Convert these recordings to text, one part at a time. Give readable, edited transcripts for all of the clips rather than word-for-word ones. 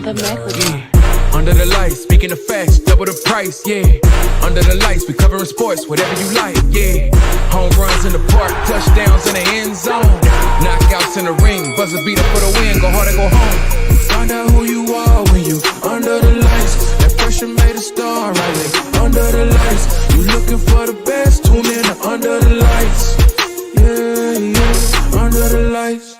Under the lights, speaking of facts, double the price, yeah. Under the lights, we covering sports, whatever you like, yeah. Home runs in the park, touchdowns in the end zone. Knockouts in the ring, buzzer beater for the win, go hard or go home. Find out who you are when you under the lights. That pressure made a star, right there. Under the lights, you looking for the best, tune in to Under the Lights. Yeah, Under the Lights.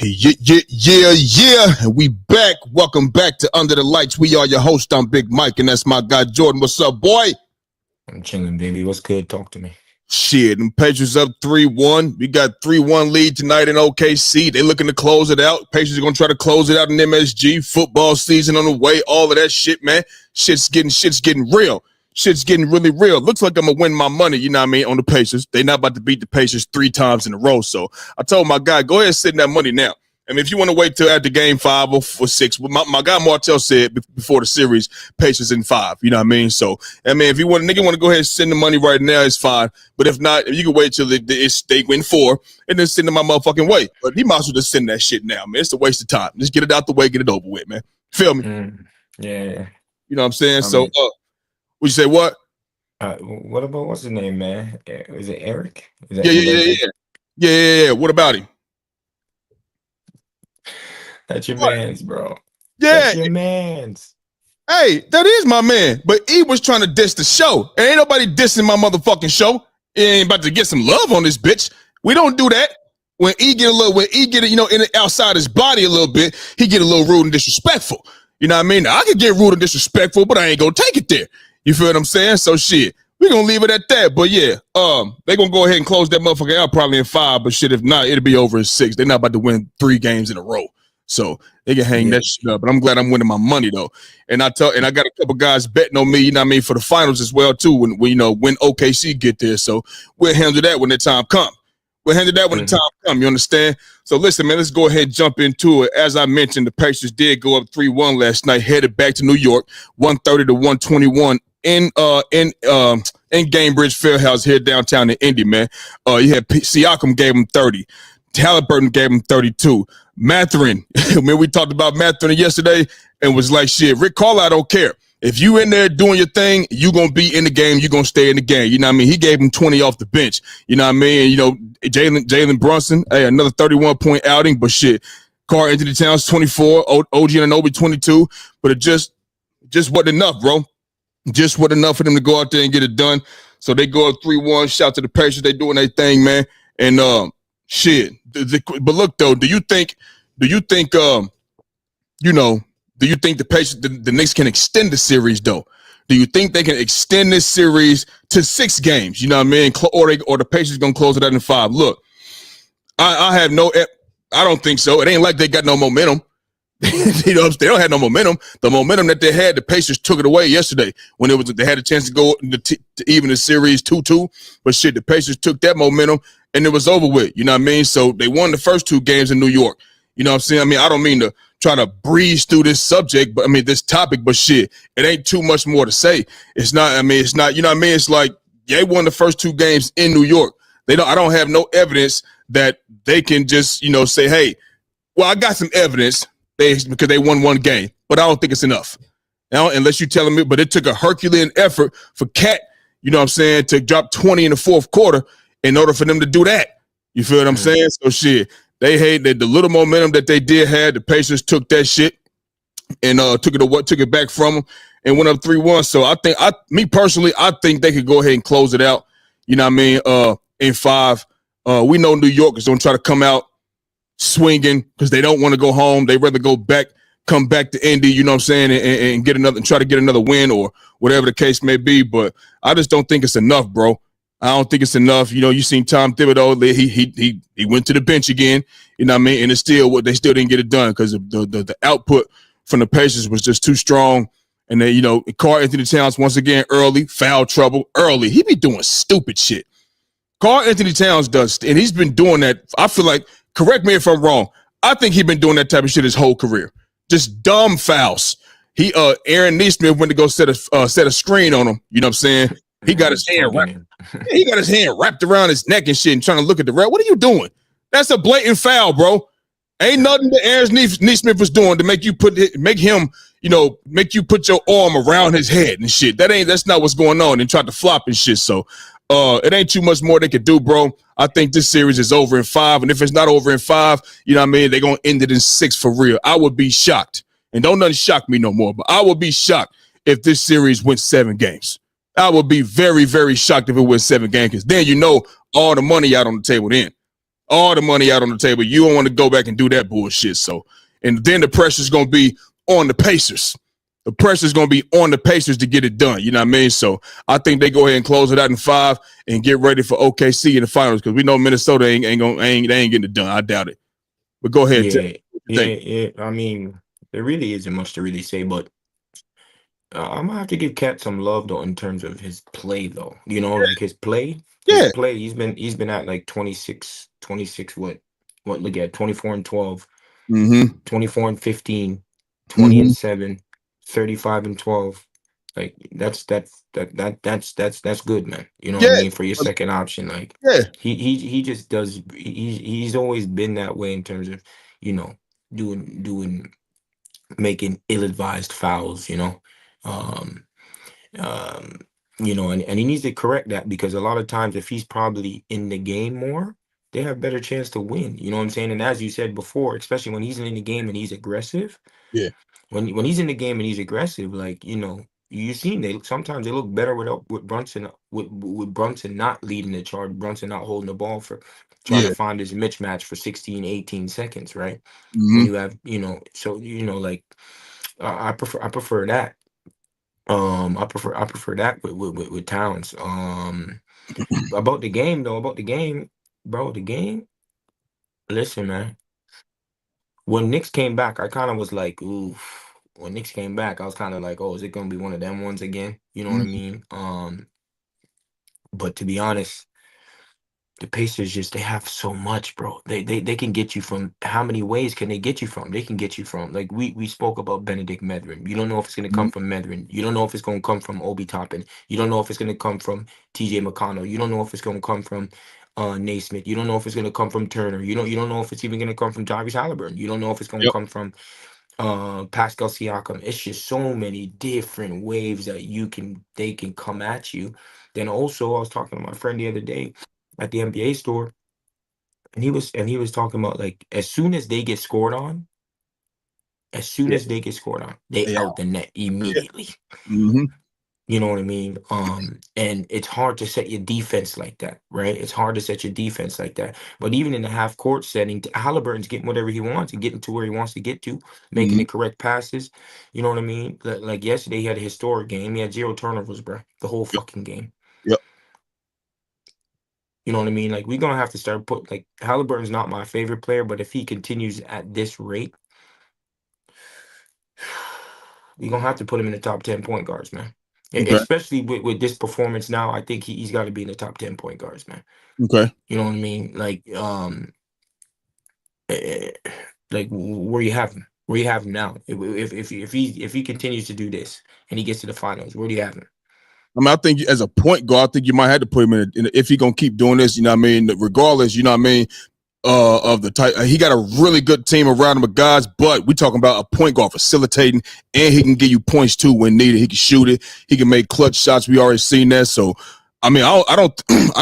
Yeah. And we back. Welcome back to Under the Lights. We are your host. I'm Big Mike, and that's my guy, Jordan. What's up, boy? I'm chilling, baby. What's good? Talk to me. Shit, and Pacers up 3-1. We got 3-1 lead tonight in OKC. They looking to close it out. Pacers are going to try to close it out in MSG. Football season on the way. All of that shit, man. Shit's getting real. Shit's getting really real. Looks like I'm going to win my money, you know what I mean, on the Pacers. They not about to beat the Pacers 3 times in a row. So I told my guy, go ahead and send that money now. I mean, if you want to wait till after game 5 or 6, my guy Martell said before the series, Pacers in 5, you know what I mean? So, I mean, if you want, nigga want to go ahead and send the money right now, it's fine. But if not, you can wait till they win 4 and then send them my motherfucking way. But he might as well just send that shit now, man. It's a waste of time. Just get it out the way, get it over with, man. Feel me? Yeah. You know what I'm saying? Would you say what? What about, what's his name, man? Is it Eric? Yeah. What about him? That's your man's, bro. Yeah. That's your man's. Hey, that is my man. But he was trying to diss the show. And ain't nobody dissing my motherfucking show. He ain't about to get some love on this bitch. We don't do that. When he get it, you know, outside his body a little bit, he get a little rude and disrespectful. You know what I mean? I could get rude and disrespectful, but I ain't gonna take it there. You feel what I'm saying? So shit, we gonna leave it at that. But yeah, they gonna go ahead and close that motherfucker out probably in 5. But shit, if not, it'll be over in 6. They're not about to win 3 games in a row. So they can hang that shit up. But I'm glad I'm winning my money though. And I got a couple guys betting on me, you know what I mean, for the finals as well too, when OKC get there. So we'll handle that when the time comes. You understand? So listen, man, let's go ahead and jump into it. As I mentioned, the Pacers did go up 3-1 last night, headed back to New York, 130 to 121 in Gainbridge Fieldhouse here downtown in Indy, man. You had Siakam gave him 30. Halliburton gave him 32. Mathurin, man, we talked about Mathurin yesterday and was like, shit, Rick Carlisle don't care. If you in there doing your thing, you going to be in the game. You going to stay in the game. You know what I mean? He gave him 20 off the bench. You know what I mean? You know, Jalen Brunson, hey, another 31-point outing, but shit. Karl Anthony Towns, 24. OG Anunoby, 22. But it just wasn't enough, bro. Just wasn't enough for them to go out there and get it done. So they go up 3-1. Shout to the Pacers. They doing their thing, man. And shit. But look, though, do you think the Pacers, the Knicks can extend the series, though? Do you think they can extend this series to 6 games? You know what I mean? Or the Pacers going to close it out in 5? Look, I don't think so. It ain't like they got no momentum. You know, they don't have no momentum. The momentum that they had, the Pacers took it away yesterday when they had a chance to go to even the series 2-2. But shit, the Pacers took that momentum and it was over with. You know what I mean? So they won the first 2 games in New York. You know what I'm saying? I mean, I don't mean to try to breeze through this subject, but I mean this topic, but shit, it ain't too much more to say. It's not, you know what I mean? It's like they won the first 2 games in New York. I don't have no evidence that they can just, you know, say, hey, well, I got some evidence because they won 1 game, but I don't think it's enough. Now, unless you're telling me, but it took a Herculean effort for Cat, you know what I'm saying, to drop 20 in the 4th quarter in order for them to do that. You feel what I'm saying? So shit, they hated the little momentum that they did have. The Pacers took that shit and took it back from them and went up 3-1. So I think, me personally, I think they could go ahead and close it out. You know what I mean? In 5. We know New York is going to try to come out swinging because they don't want to go home. They rather come back to Indy, you know what I'm saying, and try to get another win or whatever the case may be. But I just don't think it's enough, bro. I don't think it's enough. You know, you seen Tom Thibodeau, he went to the bench again, you know what I mean? And it's still they still didn't get it done because the output from the Pacers was just too strong. And then, you know, Karl Anthony Towns, once again, early, foul trouble, early. He be doing stupid shit. Karl Anthony Towns does, and he's been doing that. I feel like, correct me if I'm wrong, I think he's been doing that type of shit his whole career. Just dumb fouls. Aaron Neesmith went to go set a screen on him. You know what I'm saying? He got his hand wrapped around his neck and shit and trying to look at the ref. What are you doing? That's a blatant foul, bro. Ain't nothing that Aaron Neesmith was doing to make him, make you put your arm around his head and shit. That's not what's going on, and try to flop and shit. So it ain't too much more they could do, bro. I think this series is over in 5, and if it's not over in 5, you know what I mean, they're gonna end it in 6 for real. I would be shocked, and don't nothing shock me no more, but I would be shocked if this series went 7 games. I would be very, very shocked if it went 7 games, because then all the money out on the table then. All the money out on the table. You don't want to go back and do that bullshit. So, and then the pressure's going to be on the Pacers. The pressure's going to be on the Pacers to get it done. You know what I mean? So I think they go ahead and close it out in 5 and get ready for OKC in the finals, because we know Minnesota ain't getting it done. I doubt it. But go ahead. Yeah. I mean, there really isn't much to really say, but I'm gonna have to give Cat some love though in terms of his play though. Like his play. His play, he's been at like 26 look at 24 and 12, 24 and 15, 20 and 7, 35 and 12. Like that's good, man. You know what I mean? For your second option. Like he just does he's always been that way in terms of, doing making ill-advised fouls, and he needs to correct that, because a lot of times if he's probably in the game more, they have better chance to win. You know what I'm saying? And as you said before, especially when he's in the game and he's aggressive. Yeah. When he's in the game and he's aggressive, like, you've seen sometimes they look better with Brunson with Brunson not leading the charge, Brunson not holding the ball for trying to find his mismatch for 16, 18 seconds, right? When you have, like I prefer that. I prefer that with Towns. About the game, bro. The game. Listen, man. When Knicks came back, I kind of was like, ooh. When Knicks came back, I was kind of like, oh, is it gonna be one of them ones again? You know what I mean? But to be honest, the Pacers they have so much, bro. They can get you from, how many ways can they get you from? They can get you from, like we spoke about Benedict Medverin. You don't know if it's gonna come from Medverin. You don't know if it's gonna come from Obi Toppin. You don't know if it's gonna come from TJ McConnell. You don't know if it's gonna come from Naismith. You don't know if it's gonna come from Turner. You don't know if it's even gonna come from Tyrese Halliburton. You don't know if it's gonna come from Pascal Siakam. It's just so many different waves that they can come at you. Then also, I was talking to my friend the other day at the NBA store, and he was talking about, like, as soon as they get scored on, they out the net immediately. You know what I mean? And it's hard to set your defense like that, right? It's hard to set your defense like that. But even in the half court setting, Halliburton's getting whatever he wants and getting to where he wants to get to, making the correct passes. You know what I mean? Like yesterday, he had a historic game. He had 0 turnovers, bro, the whole fucking game. Yep. You know what I mean? Like, we're gonna have to start like, Halliburton's not my favorite player, but if he continues at this rate, we're gonna have to put him in the top 10 point guards, man. Okay. Especially with this performance now, I think he's got to be in the top 10 point guards, man. Okay. You know what I mean? Like, like where you have him now. If he continues to do this and he gets to the finals, where do you have him? I mean, I think as a point guard, I think you might have to put him in if he gonna keep doing this. You know what I mean? Regardless, you know what I mean. Of the type, he got a really good team around him of guys, but we talking about a point guard facilitating, and he can give you points too when needed. He can shoot it. He can make clutch shots. We already seen that. So, I mean, I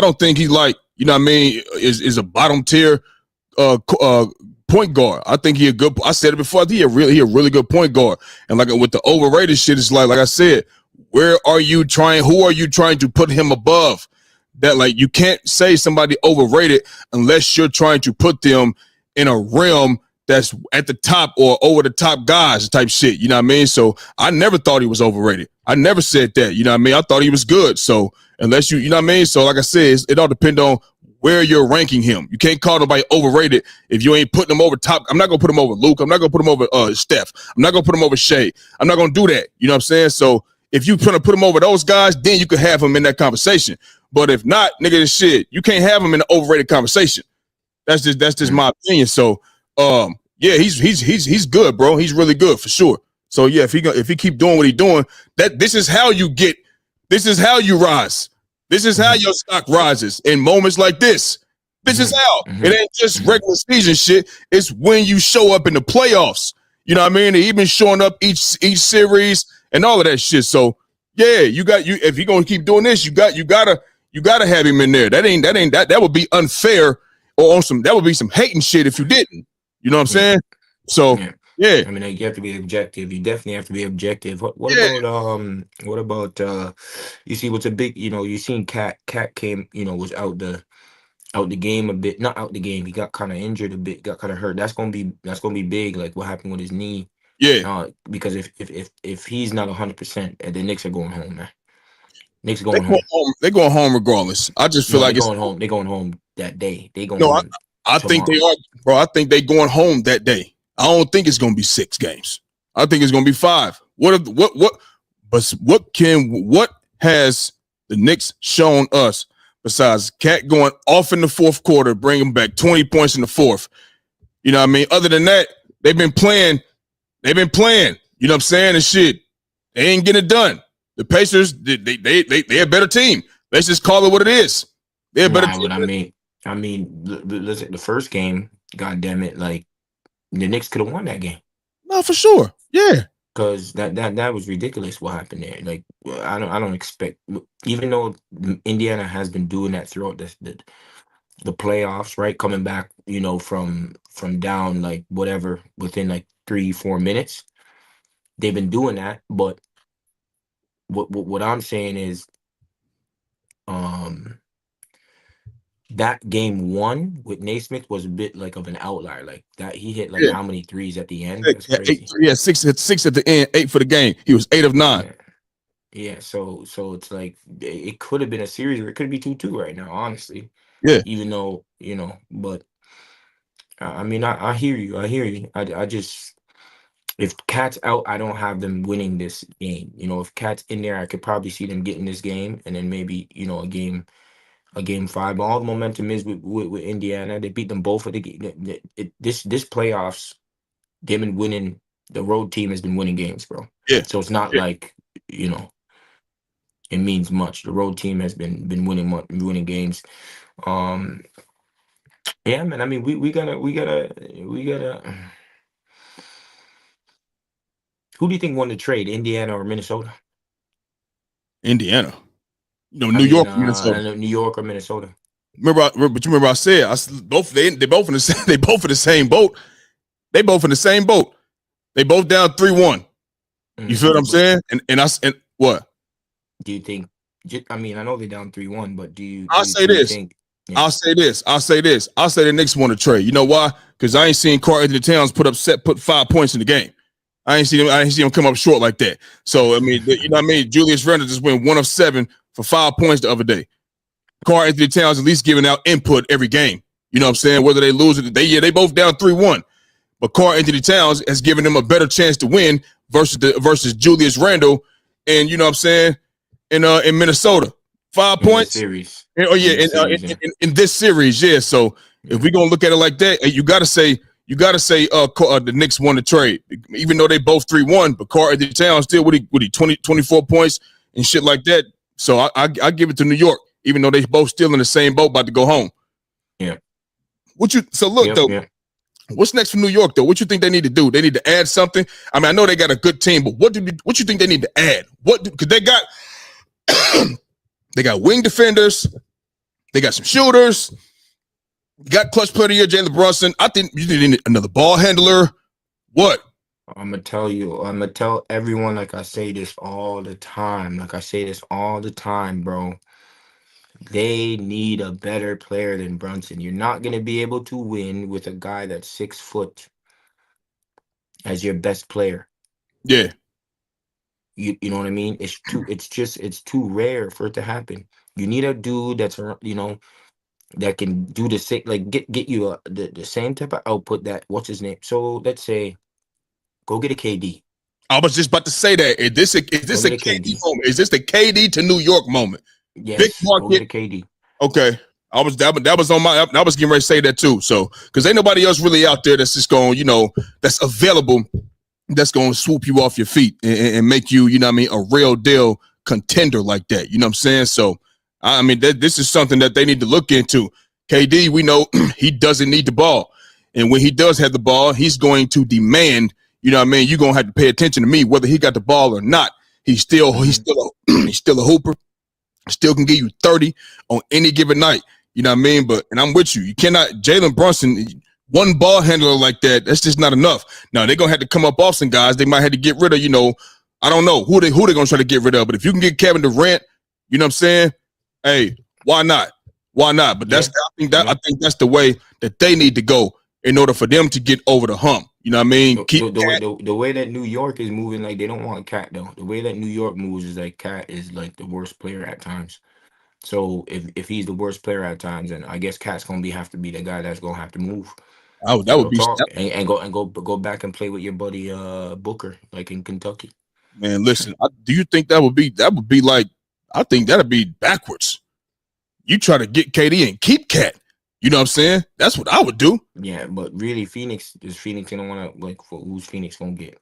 don't think he's like, you know what I mean, is a bottom tier point guard. I think he a good. I said it before. I think he a really good point guard. And like with the overrated shit, it's like I said, who are you trying to put him above? That, like, you can't say somebody overrated unless you're trying to put them in a realm that's at the top or over the top guys type shit. You know what I mean? So I never thought he was overrated. I never said that. You know what I mean? I thought he was good. So unless you know what I mean? So like I said, it all depends on where you're ranking him. You can't call nobody overrated if you ain't putting him over top. I'm not going to put him over Luke. I'm not going to put him over Steph. I'm not going to put him over Shea. I'm not going to do that. You know what I'm saying? So if you trying to put him over those guys, then you could have him in that conversation. But if not, nigga, this shit, you can't have him in an overrated conversation. That's just my opinion. So, yeah, he's good, bro. He's really good for sure. So yeah, if he keep doing what he's doing, this is how you rise. This is how your stock rises in moments like this. This is out. It ain't just Mhm. regular season shit. It's when you show up in the playoffs. You know what I mean? They even showing up each series and all of that shit. So yeah, if you're gonna keep doing this, you gotta have him in there. That would be unfair or on some that would be some hating shit if you didn't. You know what I'm Yeah. saying? So Yeah. yeah, I mean, like, you have to be objective. You definitely have to be objective. What yeah, about you see what's a big, you seen Cat came, was out the game a bit, not out the game. He got kind of injured a bit, got kind of hurt. That's gonna be big. Like what happened with his knee. yeah. Because if he's not 100%, and the Knicks are going home, man. Knicks are They going going home. home. They going home regardless. I just feel No, they're like it's going home. They're going home that day. They going no. home I think they tomorrow. are, bro. I think they going home that day. I don't think it's gonna be 6 games. I think it's gonna be 5. What has the Knicks shown us besides Cat going off in the fourth quarter, bringing back 20 points in the fourth? You know what I mean? Other than that, they've been playing. You know what I'm saying? And shit, they ain't getting it done. The Pacers, they're a better team. Let's just call it what it is. They're a better Nah, team. but listen, the first game, god damn it, like the Knicks could have won that game. No, for sure. Yeah. Because that was ridiculous what happened there. Like I don't expect, even though Indiana has been doing that throughout the playoffs, right? Coming back, from down like whatever within like 3-4 minutes. They've been doing that, but what I'm saying is um that game one with Naismith was a bit like of an outlier. Like that he hit like Yeah. how many threes at the end? That's Yeah, crazy. six at the end, 8 for the game. He was 8 of 9. Yeah. Yeah, so it's like it could have been a series, or it could be 2-2 right now, honestly. Yeah. Even though, but I mean, I hear you. I hear you. I just, if Cat's out, I don't have them winning this game. If Cat's in there, I could probably see them getting this game, and then maybe, a game 5. But all the momentum is with Indiana. They beat them both at this playoffs. They've been winning. The road team has been winning games, bro. Yeah. So it's not like, it means much. The road team has been winning games. Yeah, man. I mean, we gotta. Who do you think won the trade, Indiana or Minnesota? Indiana. I New mean, York, Minnesota. New York or Minnesota? Remember I said they both in the same, they both in the same boat. They both in the same boat. They both down 3-1. You feel what I'm saying? And what? Do you think? I mean, I know they're down 3-1, but do you? I'll say this. Think, yeah. I'll say this. I'll say the Knicks won a trade. You know why? Because I ain't seen Karl Anthony Towns put 5 points in the game. I ain't seen him come up short like that. So I mean, you know what I mean? Julius Randle just went 1 of 7 for 5 points the other day. Karl Anthony Towns at least giving out input every game. You know what I'm saying? Whether they lose it, they both down 3-1. But Karl Anthony Towns has given them a better chance to win versus Julius Randle, and you know what I'm saying, in Minnesota. 5 points. Series. In this series, yeah. So if we're gonna look at it like that, you gotta say the Knicks won the trade, even though they both 3-1. But Karl Anthony Towns still with he 24 points and shit like that. So I give it to New York, even though they both still in the same boat, about to go home. Yeah. Though. What's next for New York though? What you think they need to do? They need to add something. I mean, I know they got a good team, but what you think they need to add? Because they got they got wing defenders, they got some shooters, got clutch player of the year, Jalen Brunson. I think you need another ball handler. What? I'm gonna tell everyone, like I say this all the time. Bro. They need a better player than Brunson. You're not going to be able to win with a guy that's 6 foot as your best player. Yeah. You know what I mean? It's too rare for it to happen. You need a dude that's, that can do the same, like get you the same type of output that, what's his name? So let's say, go get a KD. I was just about to say that. Is this a KD moment? Is this the KD to New York moment? Yes, big market. KD. Okay, that was on my. I was getting ready to say that too. So because ain't nobody else really out there that's just going, that's available, that's going to swoop you off your feet and make you, you know what I mean, a real deal contender like that. You know what I'm saying? So I mean, this is something that they need to look into. KD, we know he doesn't need the ball. And when he does have the ball, he's going to demand, you know what I mean? You're going to have to pay attention to me, whether he got the ball or not. He's still he's still a hooper. Still can give you 30 on any given night. You know what I mean? But and I'm with you. You cannot Jalen Brunson, one ball handler like that, that's just not enough. Now they're gonna have to come up off some guys. They might have to get rid of, I don't know who they're gonna try to get rid of. But if you can get Kevin Durant, you know what I'm saying? Hey, why not? Why not? But I think that's the way that they need to go in order for them to get over the hump. You know what I mean? The way that New York is moving, like they don't want Cat though. The way that New York moves is like Cat is like the worst player at times. So if he's the worst player at times, then I guess Cat's gonna have to be the guy that's gonna have to move. That would be talk and go back and play with your buddy Booker, like in Kentucky. Man, listen, do you think that would be like, I think that'd be backwards. You try to get KD and keep Cat. You know what I'm saying? That's what I would do. Yeah, but really, Phoenix gonna want to, like, for who's Phoenix gonna get?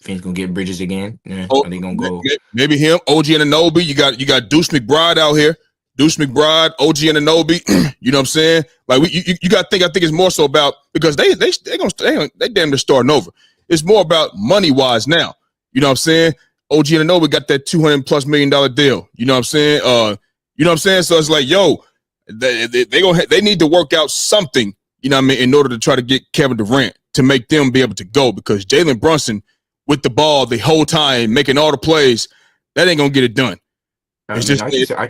Phoenix gonna get Bridges again? Yeah, are they gonna go? Maybe him, OG Anunoby. You got Deuce McBride out here. Deuce McBride, OG Anunoby. You know what I'm saying? Like you got to think. I think it's more so about, because they damn near starting over. It's more about money wise now. You know what I'm saying? OG Anunoby got that $200+ million deal. You know what I'm saying? You know what I'm saying? So it's like, yo, they need to work out something, you know what I mean, in order to try to get Kevin Durant to make them be able to go, because Jalen Brunson with the ball the whole time, making all the plays, that ain't gonna get it done. I can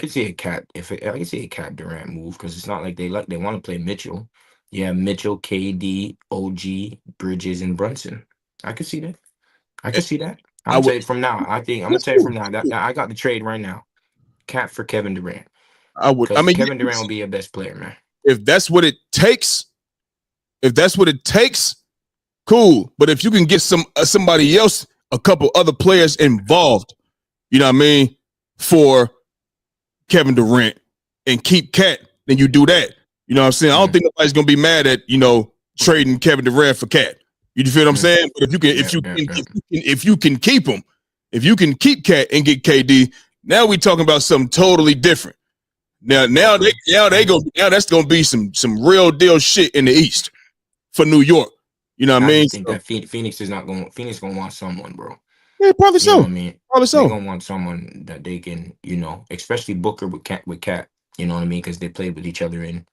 see a Cat I can see a Cat Durant move, because it's not like they want to play Mitchell. Yeah, Mitchell, KD, OG, Bridges, and Brunson. I could see that. I'm gonna tell you from now. I'm gonna tell you from now that I got the trade right now. Cat for Kevin Durant. Kevin Durant will be your best player, man. If that's what it takes, cool. But if you can get somebody else, a couple other players involved, you know what I mean, for Kevin Durant and keep Cat, then you do that. You know what I'm saying? I don't think nobody's gonna be mad at, trading Kevin Durant for Cat. You feel what I'm saying? But if you can keep him, if you can keep Cat and get KD, now we talking about something totally different. Now that's gonna be some real deal shit in the East for New York. You know what I mean? I think that Phoenix is not going. Phoenix gonna want someone, bro. Yeah, probably so. You know what I mean? Probably so. They're gonna want someone that they can, especially Booker with Cat. You know what I mean? Because they played with each other in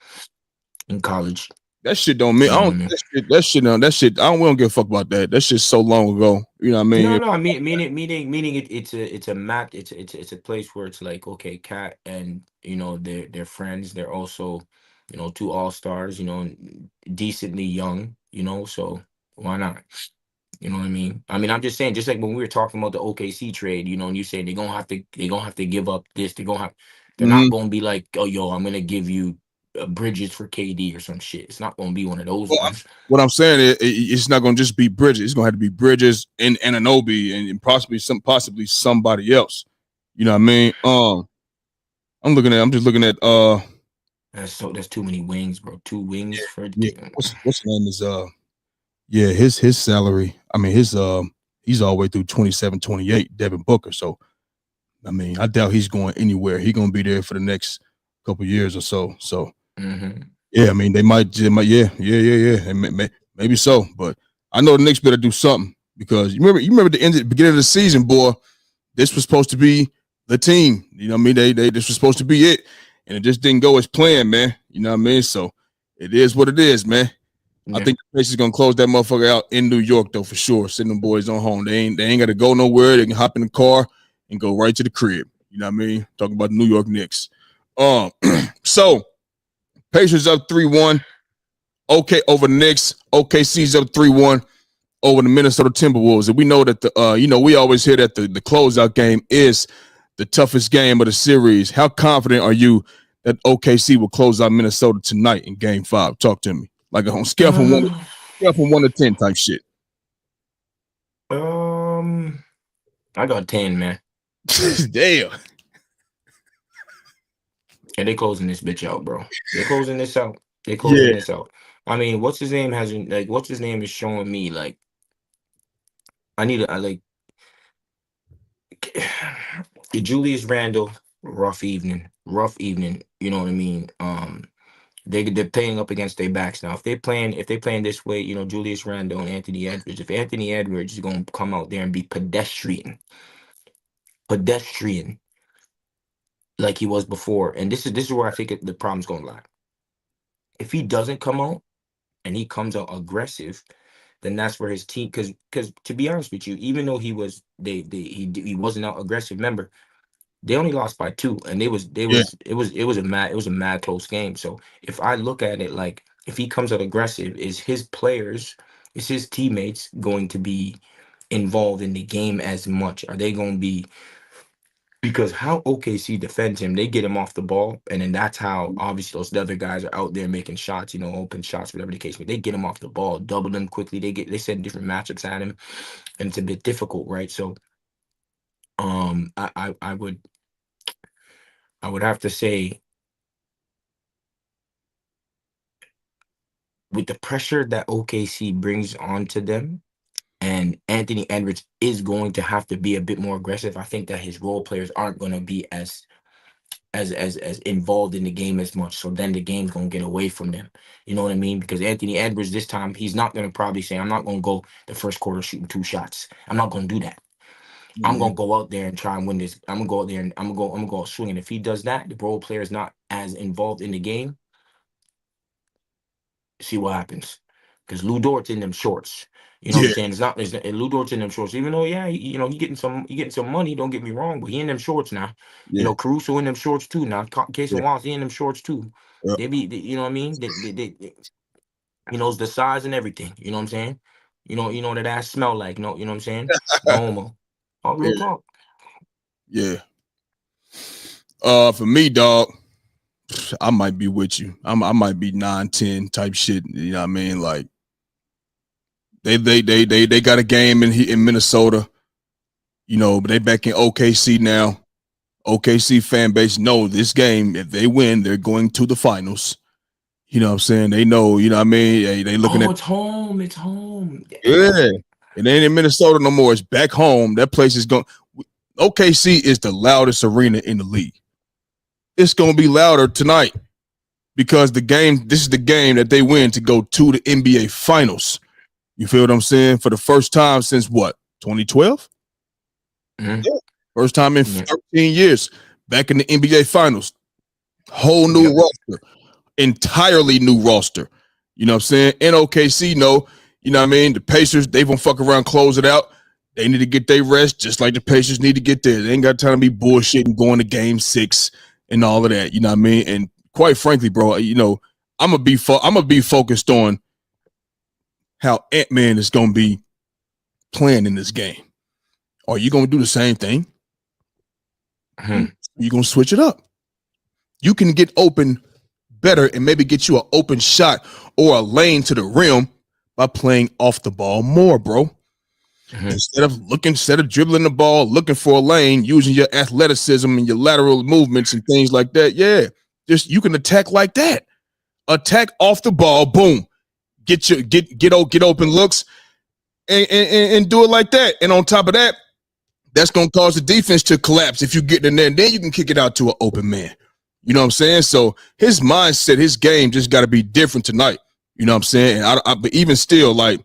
college. That shit don't mean. That shit. We don't give a fuck about that. That shit's so long ago. You know what I mean? No. Meaning it's a map. It's a place where it's like, okay, Cat and they're friends. They're also, two all-stars. Decently young. So why not? You know what I mean? I'm just saying, just like when we were talking about the OKC trade, and you say they're gonna have to give up this. They're not gonna be like, oh, yo, I'm gonna give you Bridges for KD or some shit. It's not gonna be one of those ones. What I'm saying is, it's not gonna just be Bridges. It's gonna have to be Bridges and Anunoby and possibly somebody else. You know what I mean? I'm just looking at that's too many wings, bro. 2 wings for what's his name is his salary. He's all the way through 27, 28, Devin Booker. So I doubt he's going anywhere. He's gonna be there for the next couple years or so. So yeah, they might yeah. Maybe so. But I know the Knicks better do something, because you remember the beginning of the season, boy. This was supposed to be the team. You know what I mean? This was supposed to be it, and it just didn't go as planned, man. You know what I mean? So it is what it is, man. Yeah. I think the place is gonna close that motherfucker out in New York, though, for sure. Send them boys on home. They ain't got to go nowhere. They can hop in the car and go right to the crib. You know what I mean? Talking about the New York Knicks. So Pacers up 3-1. Okay, over the Knicks. OKC's up 3-1 over the Minnesota Timberwolves. And we know that we always hear that the closeout game is the toughest game of the series. How confident are you that OKC will close out Minnesota tonight in Game 5? Talk to me. Like on scale from 1 to 10 type shit. I got 10, man. Damn. And they closing this bitch out, bro. They're closing this out. This out. What's his name is showing me, like, Julius Randle, rough evening. You know what I mean? They're playing up against their backs now. If they're playing this way, Julius Randle and Anthony Edwards. If Anthony Edwards is gonna come out there and be pedestrian like he was before, and this is where I think the problem's gonna lie. If he doesn't come out and he comes out aggressive, then that's where his team. Because to be honest with you, even though he wasn't out aggressive. Remember, they only lost by 2, and it was a mad close game. So if I look at it like, if he comes out aggressive, is his teammates going to be involved in the game as much? Are they going to be? Because how OKC defends him, they get him off the ball, and then that's how obviously those other guys are out there making shots, open shots, whatever the case may be. They get him off the ball, double them quickly. They send different matchups at him, and it's a bit difficult, right? So, I would have to say, with the pressure that OKC brings onto them, and Anthony Edwards is going to have to be a bit more aggressive. I think that his role players aren't going to be as involved in the game as much. So then the game's going to get away from them. You know what I mean? Because Anthony Edwards this time, he's not going to probably say, I'm not going to go the first quarter shooting 2 shots. I'm not going to do that. Mm-hmm. I'm going to go out there and try and win this. I'm going to go out there and I'm going to go swing. And if he does that, the role player is not as involved in the game. See what happens. Because Lou Dort's in them shorts. You know what I'm saying? It's Lou Dort's in them shorts. Even though, he getting some money. Don't get me wrong, but he in them shorts now. Yeah. Caruso in them shorts too now. Case and Wallace, he in them shorts too. Yeah. You know what I mean? It's the size and everything. You know what I'm saying? You know what that ass smell like. No, you know what I'm saying? No homo. All real talk. Yeah. For me, dog, I might be with you. I might be 9-10 type shit. You know what I mean? Like, they got a game in Minnesota, but they back in OKC now. OKC fan base know this game. If they win, they're going to the finals. You know what I'm saying? They know, you know what I mean? They looking at it's home. It's home. Yeah. It ain't in Minnesota no more. It's back home. That place is going. OKC is the loudest arena in the league. It's going to be louder tonight because this is the game that they win to go to the NBA finals. You feel what I'm saying? For the first time since what? 2012? Mm-hmm. Yeah. First time in 13 years back in the NBA finals. Whole new roster. Entirely new roster. You know what I'm saying? And OKC, no. You know what I mean? The Pacers, they won't fuck around, close it out. They need to get their rest just like the Pacers need to get theirs. They ain't got time to be bullshitting going to game 6 and all of that. You know what I mean? And quite frankly, bro, I'm gonna be focused on how Ant-Man is going to be playing in this game. Are you going to do the same thing? Mm-hmm. You're going to switch it up. You can get open better and maybe get you an open shot or a lane to the rim by playing off the ball more, bro. Mm-hmm. Instead of dribbling the ball, looking for a lane, using your athleticism and your lateral movements and things like that. Yeah, just you can attack like that. Attack off the ball, boom. Get open looks and do it like that. And on top of that, that's going to cause the defense to collapse if you get in there. And then you can kick it out to an open man. You know what I'm saying? So his mindset, his game just got to be different tonight. You know what I'm saying? But even still, like,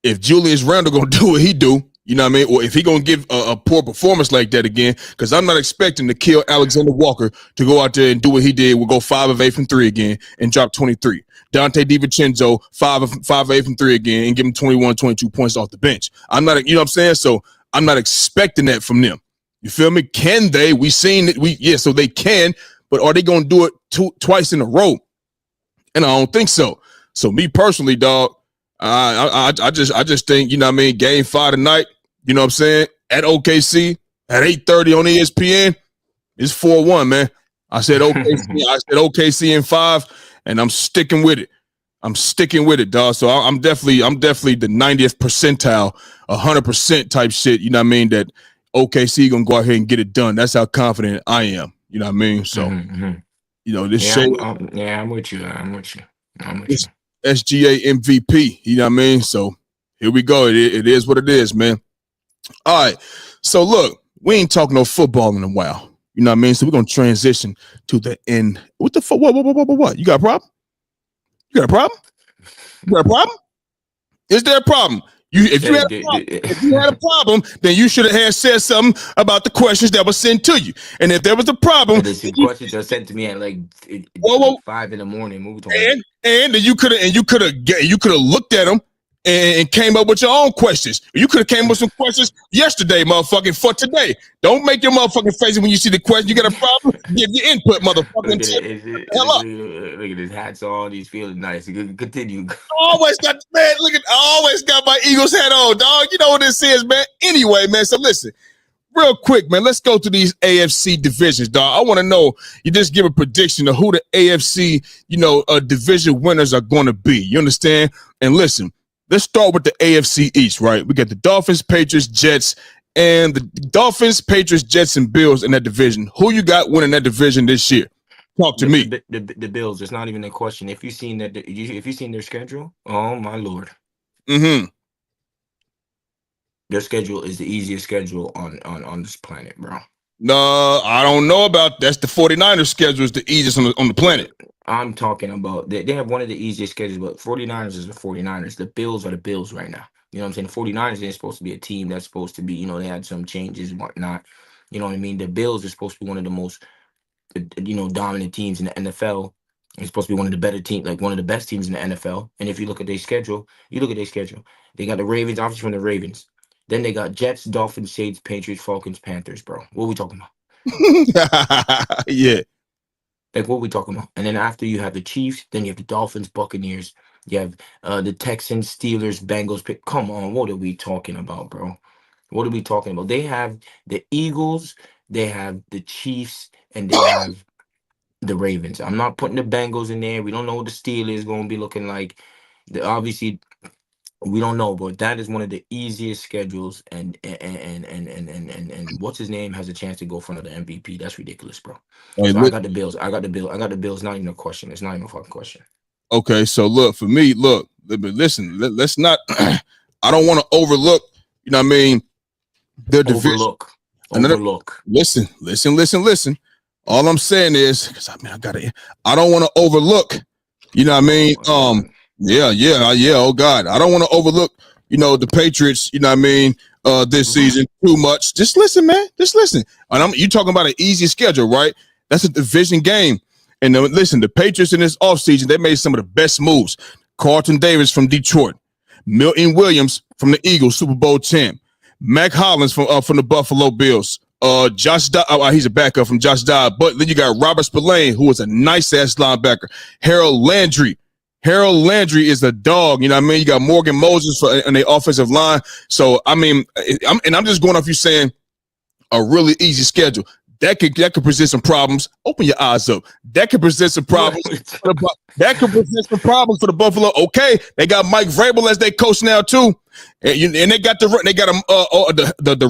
if Julius Randle going to do what he do, you know what I mean? Or if he going to give a poor performance like that again, because I'm not expecting to kill Alexander Walker to go out there and do what he did. We'll go 5 of 8 from 3 again and drop 23. Dante DiVincenzo, 5 of 8 from 3 again and give him 21, 22 points off the bench. I'm not, you know what I'm saying? So I'm not expecting that from them. You feel me? Can they? We seen it. So they can, but are they going to do it twice in a row? And I don't think so. So me personally, dog, I just think, you know what I mean, game 5 tonight, you know what I'm saying, at OKC at 8:30 on ESPN, it's 4-1, man. I said OKC in 5, and I'm sticking with it. I'm sticking with it, dog. So I'm definitely the 90th percentile, 100% type shit, you know what I mean, that OKC gonna go out here and get it done. That's how confident I am. You know what I mean? So, this show. I'm with you. I'm with you. SGA MVP. You know what I mean? So here we go. It is what it is, man. All right. So look, we ain't talking no football in a while. You know what I mean? So we're gonna transition to the end. What the fuck? What? You got a problem? You got a problem? You got a problem? Is there a problem? If you had a problem, then you should have said something about the questions that were sent to you. And if there was a problem, the questions are sent to me at like 5 in the morning. And you could have looked at them and came up with your own questions. You could have came up with some questions yesterday, motherfucking, for today. Don't make your motherfucking face when you see the question. You got a problem? Give your input, motherfucking. Look at his hats on. He's feeling nice. Continue. Always got my Eagles hat on, dog. You know what this is, man. Anyway, man. So listen, real quick, man. Let's go to these AFC divisions, dog. I want to know. You just give a prediction of who the AFC, division winners are going to be. You understand? And listen. Let's start with the AFC East, right? We got the Dolphins, Patriots, Jets, and the Dolphins, Patriots, Jets, and Bills in that division. Who you got winning that division this year? Talk to me. The Bills. It's not even a question. If you've seen their schedule, oh my lord. Mm-hmm. Their schedule is the easiest schedule on this planet, bro. No, I don't know about that's the 49ers schedule is the easiest on the planet. I'm talking about they have one of the easiest schedules, but 49ers is the 49ers. The Bills are the Bills right now. You know what I'm saying? The 49ers ain't supposed to be a team that's supposed to be, they had some changes and whatnot. You know what I mean? The Bills are supposed to be one of the most, dominant teams in the NFL. It's supposed to be one of the better teams, like one of the best teams in the NFL. And if you look at their schedule, they got the Ravens, obviously from the Ravens. Then they got Jets, Dolphins, Saints, Patriots, Falcons, Panthers, bro. What are we talking about? Yeah. Like, what are we talking about? And then after you have the Chiefs, then you have the Dolphins, Buccaneers. You have the Texans, Steelers, Bengals. Come on, what are we talking about, bro? What are we talking about? They have the Eagles, they have the Chiefs, and they have the Ravens. I'm not putting the Bengals in there. We don't know what the Steelers going to be looking like. Obviously, we don't know, but that is one of the easiest schedules. And what's his name has a chance to go for another MVP. That's ridiculous, bro. Hey, so I got the Bills. I got the Bills. Not even a question. It's not even a fucking question. Okay, so look, for me, listen, let's not. I don't want to overlook. You know what I mean? The division. Overlook. Listen. All I'm saying is, because I don't want to overlook. You know what I mean? Yeah. Oh God, I don't want to overlook. The Patriots. You know what I mean? This season too much. Just listen, man. Just listen. And you talking about an easy schedule, right? That's a division game. And listen, the Patriots in this offseason, they made some of the best moves. Carlton Davis from Detroit, Milton Williams from the Eagles, Super Bowl champ, Mac Hollins from the Buffalo Bills. Josh Dobbs, he's a backup from Josh Dobbs. But then you got Robert Spillane, who is a nice ass linebacker. Harold Landry is a dog. You know what I mean? You got Morgan Moses in the offensive line. So I mean, I'm just going off you saying a really easy schedule. That could present some problems. Open your eyes up. That could present some problems. For the Buffalo. Okay, they got Mike Vrabel as their coach now too, and they got the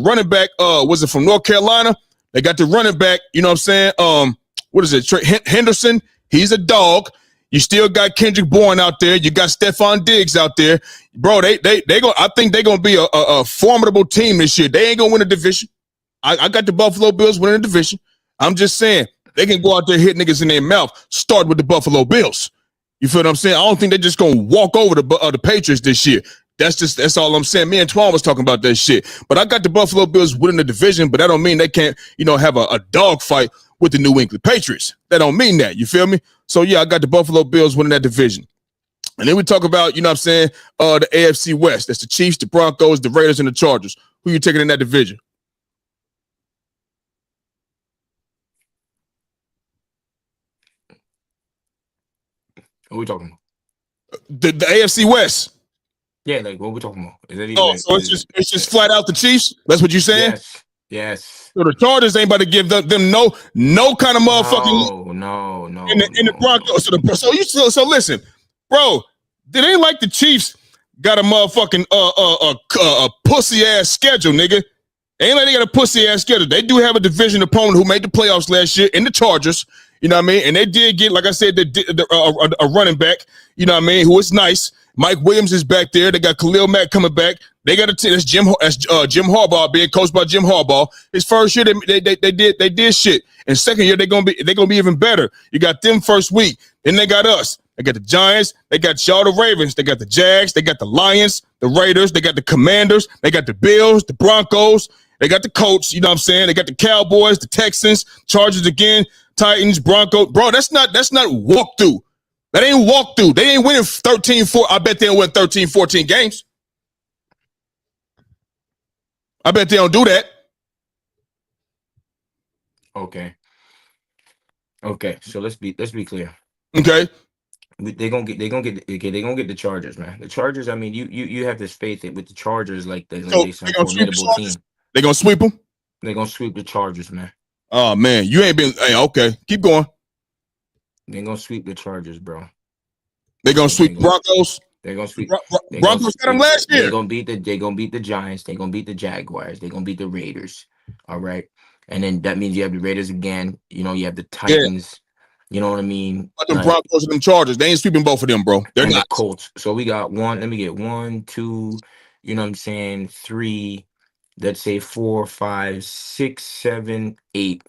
running back. Was it from North Carolina? They got the running back. You know what I'm saying? What is it? Trey Henderson. He's a dog. You still got Kendrick Bourne out there. You got Stephon Diggs out there, bro. They go. I think they're gonna be a formidable team this year. They ain't gonna win a division. I got the Buffalo Bills winning the division. I'm just saying they can go out there hit niggas in their mouth. Start with the Buffalo Bills. You feel what I'm saying? I don't think they're just gonna walk over the Patriots this year. That's all I'm saying. Me and Twan was talking about that shit. But I got the Buffalo Bills winning the division, but that don't mean they can't, have a dog fight with the New England Patriots. That don't mean that. You feel me? So yeah, I got the Buffalo Bills winning that division. And then we talk about, the AFC West. That's the Chiefs, the Broncos, the Raiders, and the Chargers. Who you taking in that division? What are we talking about? The AFC West. Yeah, like what are we talking about? So it's just flat out the Chiefs. That's what you're saying? Yes. So the Chargers ain't about to give them no kind of motherfucking no. In the Broncos. So listen, bro. It ain't like the Chiefs got a motherfucking a pussy ass schedule, nigga. Ain't like they got a pussy ass schedule. They do have a division opponent who made the playoffs last year in the Chargers. You know what I mean? And they did get, like I said, a running back, you know what I mean, who is nice. Mike Williams is back there. They got Khalil Mack coming back. They got a team. That's Jim Harbaugh being coached by Jim Harbaugh. His first year they did shit. And second year they're gonna be even better. You got them first week. Then they got us. They got the Giants. They got y'all, the Ravens. They got the Jags. They got the Lions, the Raiders. They got the Commanders. They got the Bills, the Broncos. They got the Colts. You know what I'm saying? They got the Cowboys, the Texans, Chargers again, Titans, Broncos. Bro, that's not walkthrough. That ain't walkthrough. They ain't winning 13-4. I bet they don't win 13, 14 games. I bet they don't do that. Okay. So let's be clear. Okay. They're gonna get the Chargers, man. The Chargers. I mean, you have this faith that with the Chargers, like they're gonna be some formidable team. They're gonna sweep them. They're gonna sweep the Chargers, man. Oh man, you ain't been. Hey, okay, keep going. They're gonna sweep the Chargers, bro. They're gonna sweep Broncos. They're gonna sweep. Broncos got them last year. They're gonna beat the Giants. They're gonna beat the Jaguars. They're gonna beat the Raiders. All right, and then that means you have the Raiders again. You know, you have the Titans. Yeah. You know what I mean? But them Broncos and them Chargers, they ain't sweeping both of them, bro. They're not. The Colts. So we got one. Let me get 1, 2. You know what I'm saying? 3. Let's say 4, 5, 6, 7, 8.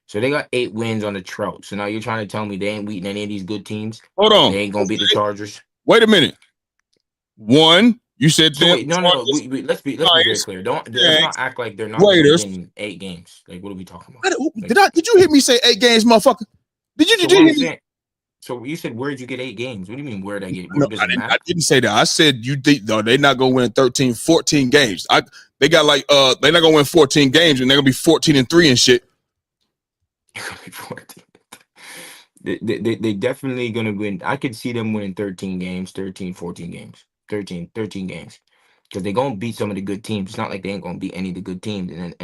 So they got 8 wins on the Trout. So now you're trying to tell me they ain't beating any of these good teams? Hold on. They ain't gonna beat the Chargers. Wait a minute. One, you said so wait, no. Let's be very clear. Let's not act like they're not winning 8 games. Like, what are we talking about? Did you hear me say 8 games, motherfucker? Did you hear me? So you said, where'd you get 8 games? What do you mean, where'd I get it? No, I didn't say that. I said they're not gonna win 13, 14 games. They got like they're not gonna win 14 games and they're gonna be 14-3 and shit. They definitely gonna win. I could see them winning 13 games, 13, 14 games, 13 games. Because they're gonna beat some of the good teams. It's not like they ain't gonna beat any of the good teams. And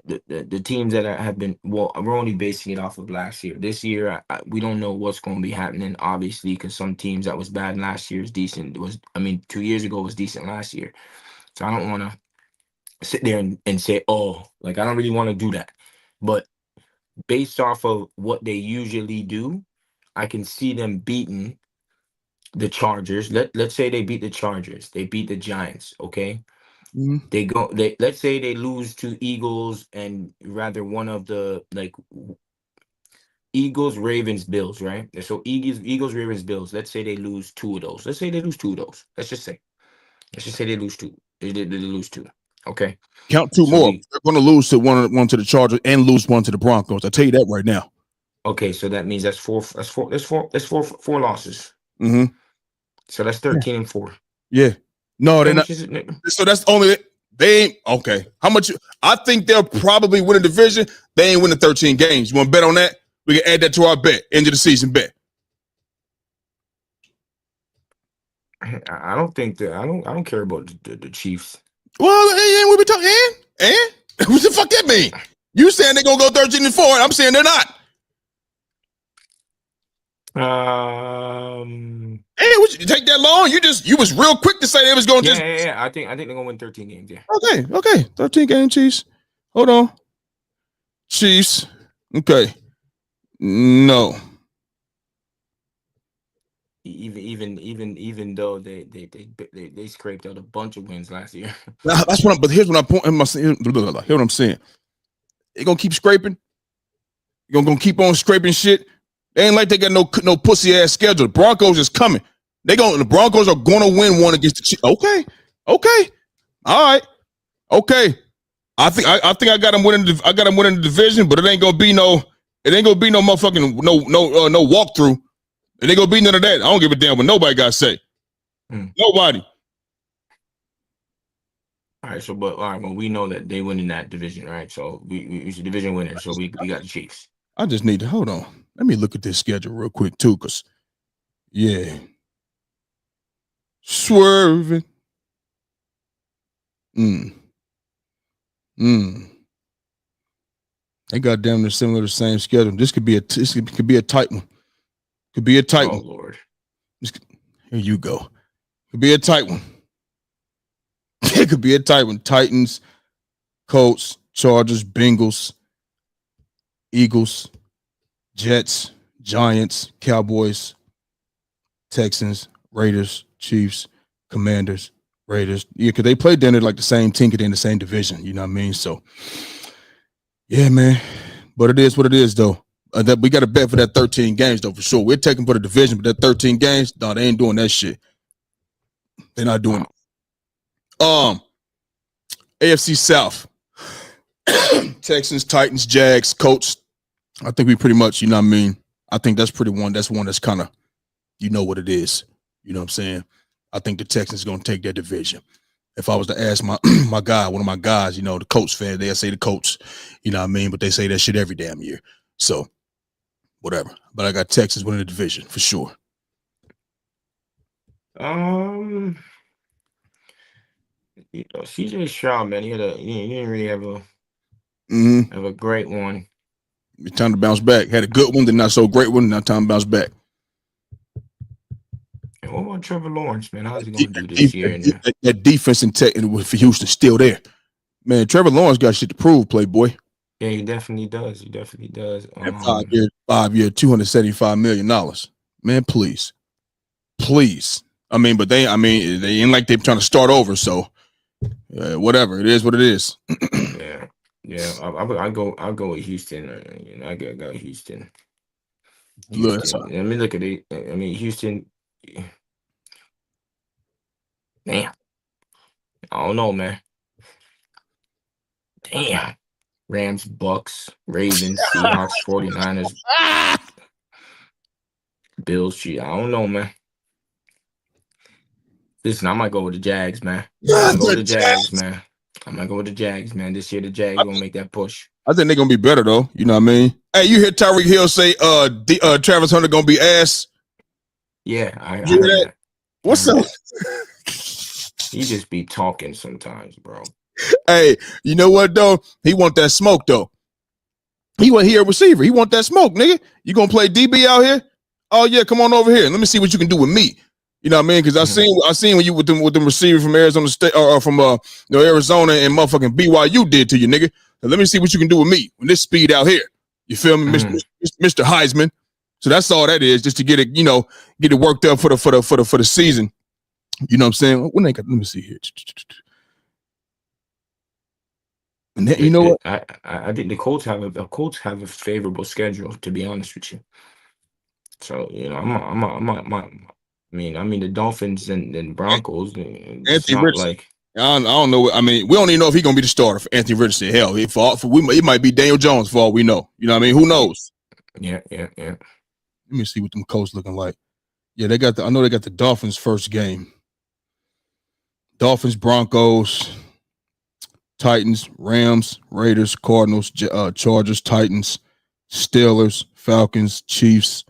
the teams that have been, well, we're only basing it off of last year. This year, we don't know what's going to be happening, obviously, because some teams that was bad last year is decent. 2 years ago was decent last year. So I don't want to sit there and say, oh, like, I don't really want to do that. But based off of what they usually do, I can see them beating the Chargers. Let's say they beat the Chargers. They beat the Giants, okay? Let's say they lose to Eagles and rather one of the Eagles, Ravens, Bills, right? So Eagles, Ravens, Bills. Let's say they lose 2 of those. Let's say they lose 2 of those. Let's just say they lose 2. They lose 2. Okay. Count 2 more. They're going to lose to one to the Chargers and lose 1 to the Broncos. I'll tell you that right now. Okay, so that means that's 4 losses. Mm-hmm. So that's 13-4. Yeah. No, they're not. So that's only they ain't okay. How much? I think they'll probably win a division. They ain't winning 13 games. You want to bet on that? We can add that to our bet. End of the season bet. I don't think that. I don't care about the Chiefs. Well, and we be talking. And what the fuck that mean? You saying they're gonna go 13-4? I'm saying they're not. Hey, would you take that long? You was real quick to say they was going to. Yeah. I think they're gonna win 13 games. Yeah. Okay. 13 game Chiefs. Hold on. Chiefs. Okay. No. Even though they scraped out a bunch of wins last year. That's what. But here's what I'm saying. Here's what I'm saying. They gonna keep scraping. You're gonna keep on scraping shit. They ain't like they got no pussy ass schedule. The Broncos is coming. The Broncos are gonna win one against the Chiefs. Okay. All right. Okay. I think I got them winning. I got them winning the division, but it ain't gonna be no motherfucking no walkthrough. It ain't gonna be none of that. I don't give a damn what nobody got to say. Nobody. All right. Well, we know that they win in that division, right? So we division winner. So we got the Chiefs. I just need to hold on. Let me look at this schedule real quick too, cause swerving. They got damn near similar the same schedule. This could be a tight one. Could be a tight one. Oh Lord. Here you go. Could be a tight one. It could be a tight one. Titans, Colts, Chargers, Bengals, Eagles, Jets, Giants, Cowboys, Texans, Raiders, Chiefs, Commanders, Raiders. Yeah, because they played then like the same team in the same division. You know what I mean? So, yeah, man. But it is what it is, though. That we got to bet for that 13 games, though, for sure. We're taking for the division, but that 13 games, no, they ain't doing that shit. They're not doing it. AFC South. Texans, Titans, Jags, Colts. I think we pretty much, you know what I mean? I think that's one that's kind of, you know what it is. You know what I'm saying? I think the Texans going to take that division. If I was to ask my my guy, one of my guys, you know, the Colts fan, they'll say the Colts, you know what I mean? But they say that shit every damn year. So, whatever. But I got Texans winning the division for sure. You know, CJ Stroud, man, he didn't really have a great one. It's time to bounce back. Had a good one, then not so great one. Now time to bounce back. And what about Trevor Lawrence, man? How's he going to do this year? That defense and tech for Houston still there. Man, Trevor Lawrence got shit to prove, playboy. Yeah, he definitely does. He definitely does. 5 year, $275 million. Man, please. I mean, but they ain't like they're trying to start over. So, whatever. It is what it is. Yeah. I'll go with Houston. I go Houston. Look, I mean, look at it. I mean, Houston. Damn. I don't know, man. Damn. Rams, Bucks, Ravens, Seahawks, 49ers, Bills. I don't know, man. Listen, I might go with the Jags, man. I might go with the Jags, man. This year, the Jags gonna make that push. I think they're gonna be better, though. You know what I mean? Hey, you hear Tyreek Hill say Travis Hunter gonna be ass? Yeah, I heard that. What's up? He just be talking sometimes, bro. Hey, you know what though? He want that smoke though. He a receiver. He want that smoke, nigga. You gonna play DB out here? Oh yeah, come on over here. Let me see what you can do with me. You know what I mean? Because I seen when you with the receiver from Arizona State or from Arizona and motherfucking BYU did to you, nigga. So let me see what you can do with me with this speed out here. You feel me, Mr. Heisman? So that's all that is, just to get it worked up for the season. You know what I'm saying? When they got, let me see here. And then, you know what? I think the Colts have a favorable schedule, to be honest with you. So I mean the Dolphins and Broncos. Anthony Richardson. I don't know. I mean, we don't even know if he's gonna be the starter for Anthony Richardson. Hell, it might be Daniel Jones for all we know. You know what I mean? Who knows? Yeah. Let me see what them Colts looking like. Yeah, I know they got the Dolphins first game. Dolphins, Broncos, Titans, Rams, Raiders, Cardinals, Chargers, Titans, Steelers, Falcons, Chiefs,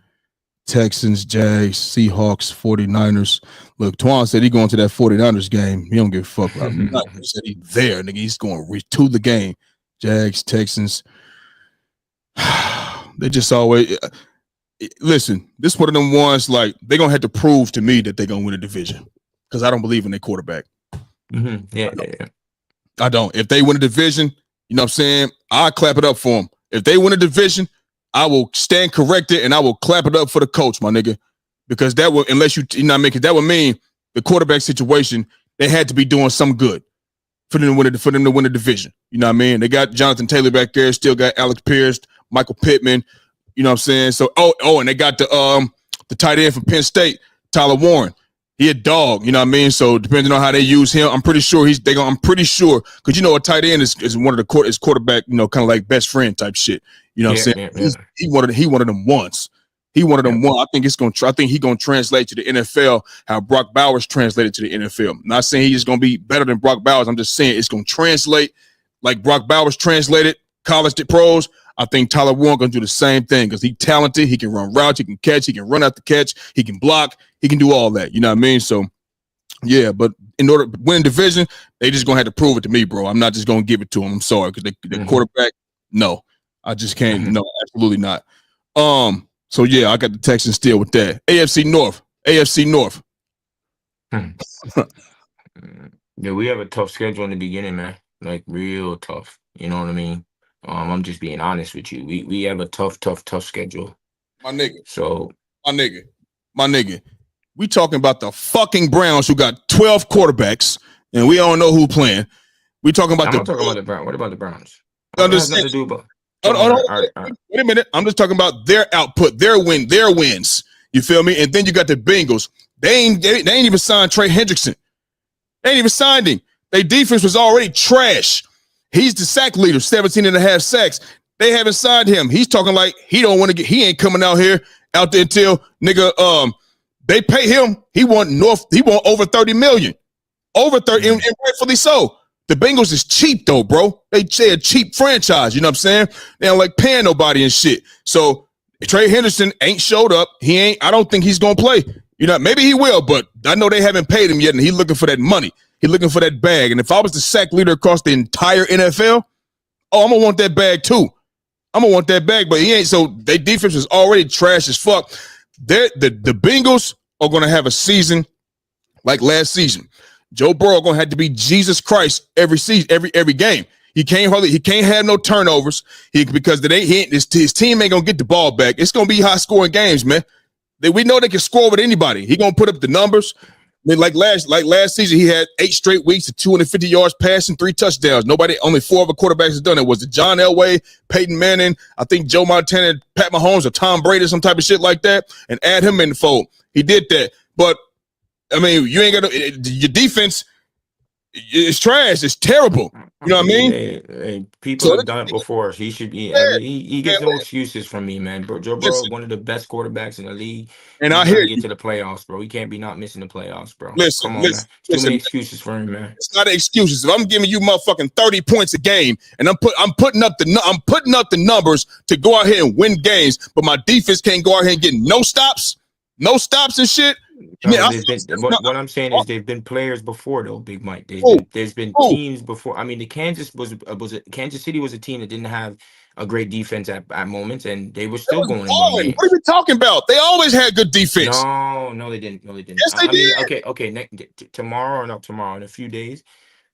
Texans, Jags, Seahawks, 49ers. Look, Twan said he going to that 49ers game. He don't give a fuck about me. He said he's there, nigga. He's going to the game. Jags, Texans. They just always listen. This is one of them ones like they're gonna have to prove to me that they're gonna win a division because I don't believe in their quarterback. Yeah. I don't. If they win a division, you know what I'm saying? I'll clap it up for them. If they win a division, I will stand corrected and I will clap it up for the coach, my nigga. Because that would, unless you know what I mean, because that would mean the quarterback situation, they had to be doing some good for them to win the division. You know what I mean? They got Jonathan Taylor back there, still got Alex Pierce, Michael Pittman, you know what I'm saying? So and they got the tight end from Penn State, Tyler Warren. He a dog, you know what I mean? So depending on how they use him, I'm pretty sure I'm pretty sure because a tight end is one of the quarterback, kind of like best friend type shit. You know what I'm saying? Yeah. He wanted them once. He wanted them one. I think he's gonna translate to the NFL how Brock Bowers translated to the NFL. I'm not saying he's gonna be better than Brock Bowers. I'm just saying it's gonna translate like Brock Bowers translated college to pros. I think Tyler Warren gonna do the same thing because he's talented. He can run routes. He can catch. He can run out the catch. He can block. He can do all that. You know what I mean? So, yeah. But in order to win division, they just gonna have to prove it to me, bro. I'm not just gonna give it to him. I'm sorry because the quarterback. No, I just can't. No, absolutely not. So yeah, I got the Texans still with that. AFC North. Yeah, we have a tough schedule in the beginning, man. Like real tough. You know what I mean? I'm just being honest with you. We have a tough schedule. My nigga. So my nigga. We talking about the fucking Browns who got 12 quarterbacks, and we don't know who playing. We talking about I'm the not talking about the Browns. What about the Browns? It has nothing understand. to do about. Wait a minute. I'm just talking about their output, their wins. You feel me? And then you got the Bengals. They ain't even signed Trey Hendrickson. They ain't even signed him. Their defense was already trash. He's the sack leader, 17 and a half sacks. They haven't signed him. He's talking like he don't want to get. He ain't coming out there until nigga. They pay him. He want over 30 million. Over 30, and rightfully so. The Bengals is cheap though, bro. They a cheap franchise. You know what I'm saying? They don't like paying nobody and shit. So Trey Henderson ain't showed up. He ain't. I don't think he's gonna play. You know, maybe he will, but I know they haven't paid him yet, and he's looking for that money. He's looking for that bag. And if I was the sack leader across the entire NFL, I'm gonna want that bag too. I'm gonna want that bag, but he ain't. So their defense is already trash as fuck. The Bengals are gonna have a season like last season. Joe Burrow gonna have to be Jesus Christ every season, every game. He can't have no turnovers. Because his team ain't gonna get the ball back. It's gonna be high scoring games, man. We know they can score with anybody. He gonna put up the numbers. I mean, like last season, he had 8 straight weeks of 250 yards passing, 3 touchdowns. Only 4 other quarterbacks have done it. Was it John Elway, Peyton Manning, I think Joe Montana, Pat Mahomes, or Tom Brady, some type of shit like that, and add him in the fold. He did that, but I mean, you ain't got your defense is trash. It's terrible. You know what I mean? People have done it before. He should be. I mean, he gets no excuses from me, man. Bro, Joe Burrow, one of the best quarterbacks in the league. And he's I hear trying to you. get to the playoffs, bro. He can't be not missing the playoffs, bro. Listen, come on, man. Too many excuses for him, man. It's not excuses. If I'm giving you motherfucking 30 points a game, and I'm putting up the numbers to go out here and win games, but my defense can't go out here and get no stops and shit. What I'm saying is they've been players before though, Big Mike. There's been teams before. I mean, the Kansas City was a team that didn't have a great defense at moments, and they were still going and winning games. What are we talking about? They always had good defense. No, they didn't. Yes, they did. Okay. Tomorrow or not tomorrow, in a few days,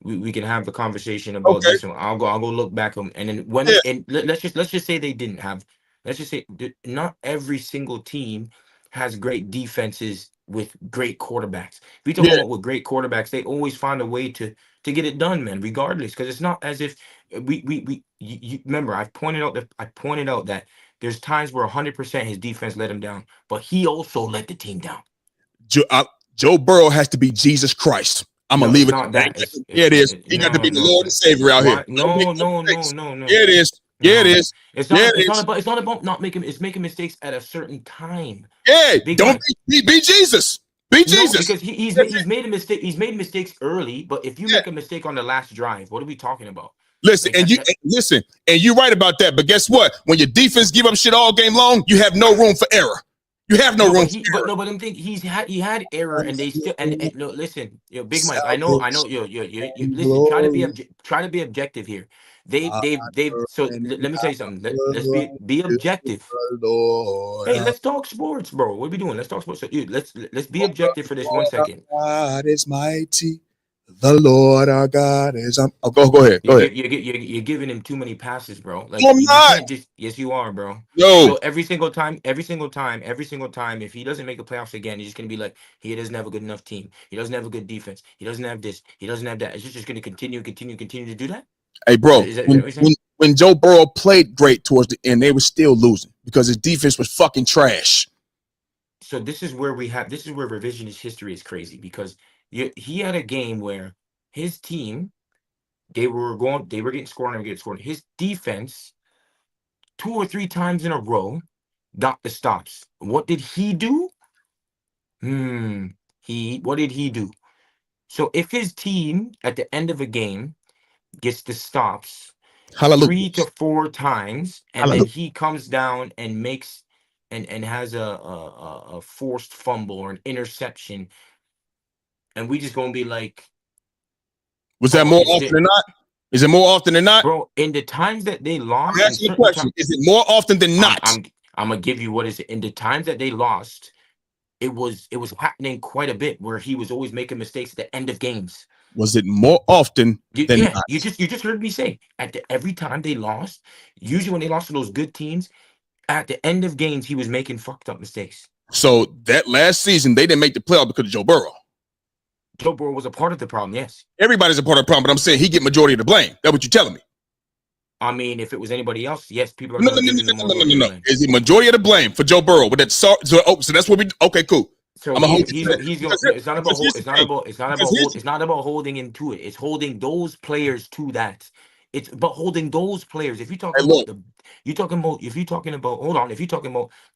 we can have the conversation about this one. I'll go look back and then let's just say they didn't have. Let's just say not every single team has great defenses with great quarterbacks. If we talk about with great quarterbacks, they always find a way to get it done, man. Regardless, because it's not as if you remember. I pointed out that there's times where 100% his defense let him down, but he also let the team down. Joe Burrow has to be Jesus Christ. I'm gonna leave it. Not that. It is. He got to be the Lord and Savior out here. No. Yeah, it is. Yeah, it is. It's not about not making. It's making mistakes at a certain time. Yeah, don't be Jesus. Be Jesus. Because he's made a mistake. He's made mistakes early, but if you make a mistake on the last drive, what are we talking about? Listen, and you're right about that. But guess what? When your defense give up shit all game long, you have no room for error. You have no room. But I'm thinking he had error, and they still and no. Listen, Big Mike. I know. You listen. Try to be objective here. They've. So let me tell you something. Let's be objective. Hey, let's talk sports, bro. What are we doing? Let's talk sports. So, let's be objective for this 1 second. God is mighty. The Lord our God is. Go ahead. You're giving him too many passes, bro. Like, I'm not. Yes, you are, bro. No. So every single time, if he doesn't make the playoffs again, he's just gonna be like, he doesn't have a good enough team. He doesn't have a good defense. He doesn't have this. He doesn't have that. It's just gonna continue to do that. Hey, bro. When Joe Burrow played great towards the end, they were still losing because his defense was fucking trash. So this is where revisionist history is crazy because he had a game where his team, they were getting scored. His defense 2 or 3 times in a row got the stops. What did he do? What did he do? So if his team at the end of a game gets the stops 3 to 4 times, and then he comes down and makes and has a forced fumble or an interception, and we just gonna be like, was that more often than not? Is it more often than not, bro? In the times that they lost, I'm asking you a question. Is it more often than not? I'm gonna give you what is it. In the times that they lost, it was happening quite a bit where he was always making mistakes at the end of games. Was it more often than not? You just heard me say every time they lost, usually when they lost to those good teams, at the end of games, he was making fucked up mistakes. So that last season, they didn't make the playoff because of Joe Burrow. Joe Burrow was a part of the problem, yes. Everybody's a part of the problem, but I'm saying he get majority of the blame. That's what you're telling me. I mean, if it was anybody else, yes, people are No, going to give him the majority of the blame. Is it majority of the blame for Joe Burrow? But that's so that's what we. Okay, cool. So he's going. It's not about holding him to it. It's holding those players to that. It's about holding those players. If you're talking about if you're talking about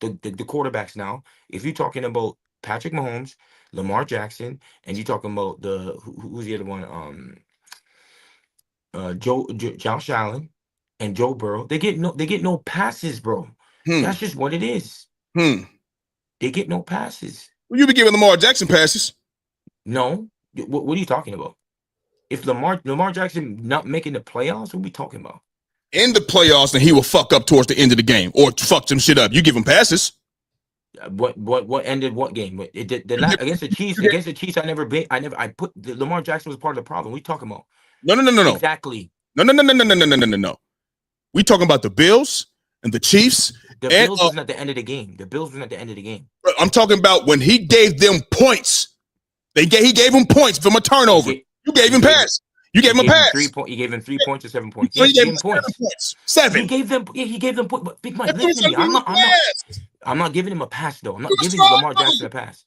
the quarterbacks now, if you're talking about Patrick Mahomes, Lamar Jackson, and you're talking about who's the other one? Josh Allen and Joe Burrow, they get no passes, bro. That's just what it is. They get no passes. Well, you be giving Lamar Jackson passes. No. What are you talking about? If Lamar Jackson not making the playoffs, what are we talking about? In the playoffs, and he will fuck up towards the end of the game or fuck some shit up. You give him passes. What ended what game? Against the Chiefs. Against the Chiefs, I put Lamar Jackson was part of the problem. We talking about? No. Exactly. No. We talking about the Bills and the Chiefs. The Bills wasn't at the end of the game. The Bills wasn't at the end of the game. I'm talking about when he gave them points. He gave him points from a turnover. You gave him pass. You gave him a pass. You gave him 3 points or 7 points. He gave him points. 7. He gave them points. But Big Mike, listen to me. I'm not giving him a pass though. I'm not giving Lamar Jackson a pass.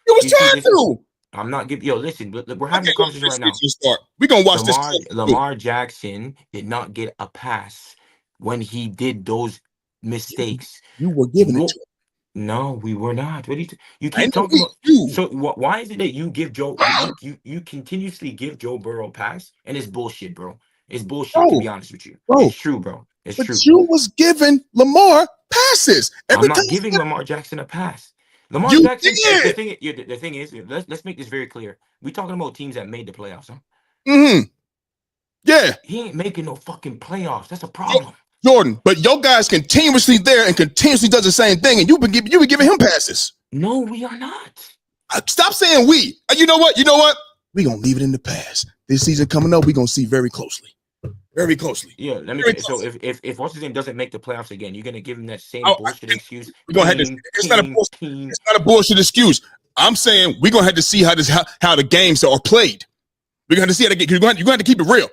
You was trying to. I'm not giving. Yo, listen. We're having a conversation right now. We're gonna watch this. Lamar Jackson did not get a pass when he did those mistakes. You were giving it to him. No, we were not. What you keep talking about? So why is it that you give Joe? You continuously give Joe Burrow a pass, and it's bullshit, bro. It's bullshit. To be honest with you, it's true, bro. It's true. But you was giving Lamar passes. I'm not giving Lamar Jackson a pass. Lamar Jackson. The thing is, let's make this very clear. We're talking about teams that made the playoffs, huh? Yeah. He ain't making no fucking playoffs. That's a problem. Jordan, but your guy's continuously there and continuously does the same thing, and you be giving him passes. No, we are not. Stop saying we. You know what? We're going to leave it in the past. This season coming up, we're going to see very closely. Very closely. Yeah, let me so if what's his name doesn't make the playoffs again, you're gonna give him that same bullshit excuse. We're gonna have to, it's not a bullshit excuse. I'm saying we're gonna have to see how the games are played. We're gonna have to see how you're gonna have to keep it real.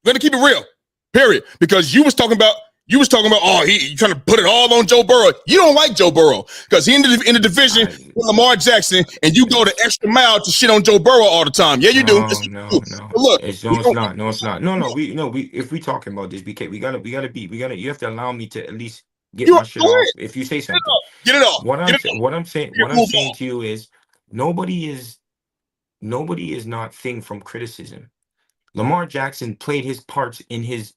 We're gonna keep it real. Period. Because you was talking about you trying to put it all on Joe Burrow. You don't like Joe Burrow because he in the division with Lamar Jackson, and you go the extra mile to shit on Joe Burrow all the time. Yeah, you do. No. Look, it's not. No. If we talking about this, BK, you have to allow me to at least get my shit off. If you say something, get it off. What I'm saying to you is nobody is not thing from criticism. Lamar Jackson played his parts in his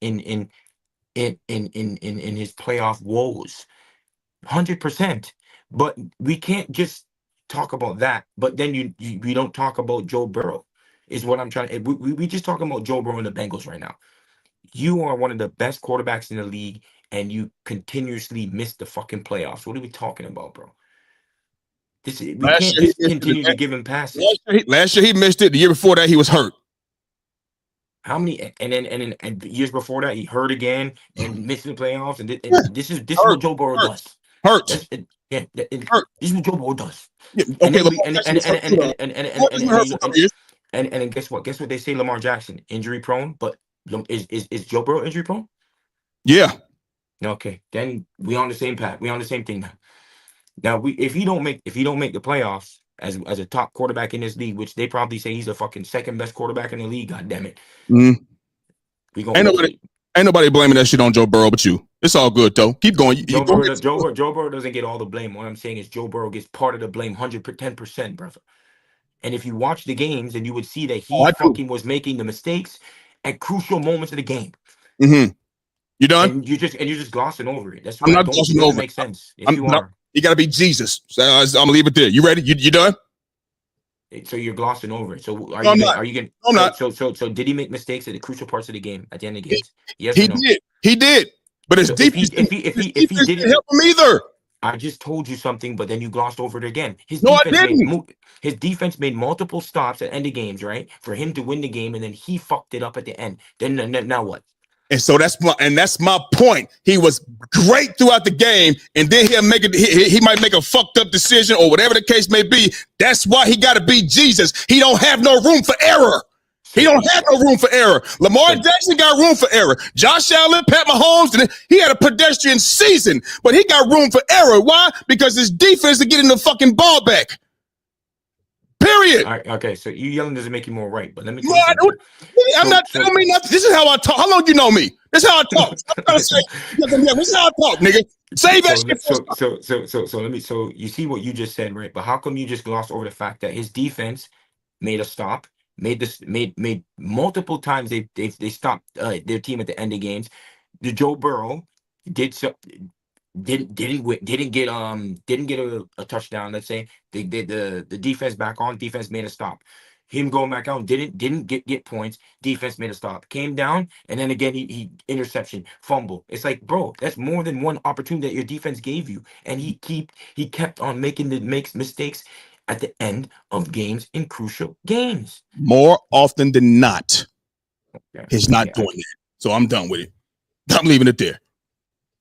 playoff woes 100%, but we can't just talk about that, but then we don't talk about Joe Burrow is what I'm trying to we just talking about Joe Burrow and the Bengals right now. You are one of the best quarterbacks in the league and you continuously miss the fucking playoffs. What are we talking about, bro? We can't just continue to give him passes. Last year he missed it. The year before that he was hurt. How many and then years before that he hurt again and missed the playoffs and this is what Joe Burrow does. Hurt. This is what Joe Burrow does. Yeah. Okay. And guess what? Guess what they say? Lamar Jackson injury prone, but is Joe Burrow injury prone? Yeah. Okay. Then we on the same path. We on the same thing now. Now if you don't make the playoffs as a top quarterback in this league, which they probably say he's the fucking second best quarterback in the league, god damn it. We gonna ain't nobody blaming that shit on Joe Burrow but you. It's all good though. Keep going. Joe Burrow doesn't get all the blame. What I'm saying is Joe Burrow gets part of the blame 110%, brother. And if you watch the games, then you would see that he fucking was making the mistakes at crucial moments of the game. You done? And you're just glossing over it. That's I'm not glossing over. Make sense. You gotta be Jesus. So I'm gonna leave it there. You ready? You done? So you're glossing over it. So I'm not. So did he make mistakes at the crucial parts of the game at the end of the games? Yes, he did. He did. But his defense didn't help him either. I just told you something, but then you glossed over it again. His defense made multiple stops at end of games, right, for him to win the game, and then he fucked it up at the end. Then now what? And so that's my point. He was great throughout the game, and then he'll make it. He might make a fucked up decision or whatever the case may be. That's why he got to be Jesus. He don't have no room for error. He don't have no room for error. Lamar Jackson got room for error. Josh Allen, Pat Mahomes, he had a pedestrian season, but he got room for error. Why? Because his defense is getting the fucking ball back. Period. All right, okay, so you yelling doesn't make you more right, but let me. I'm not telling me nothing. This is how I talk. How long you know me? This is how I talk. I'm trying to say, this is how I talk, nigga. Save that shit. So let me. So you see what you just said, right? But how come you just glossed over the fact that his defense made a stop, made multiple times they stopped their team at the end of games. The Joe Burrow did so. Didn't get a touchdown. Let's say they did the defense back on. Defense made a stop. Him going back out didn't get points. Defense made a stop. Came down and then again he interception, fumble. It's like, bro, that's more than one opportunity that your defense gave you, and he kept on making mistakes at the end of games in crucial games. More often than not, he's not doing it. So I'm done with it. I'm leaving it there.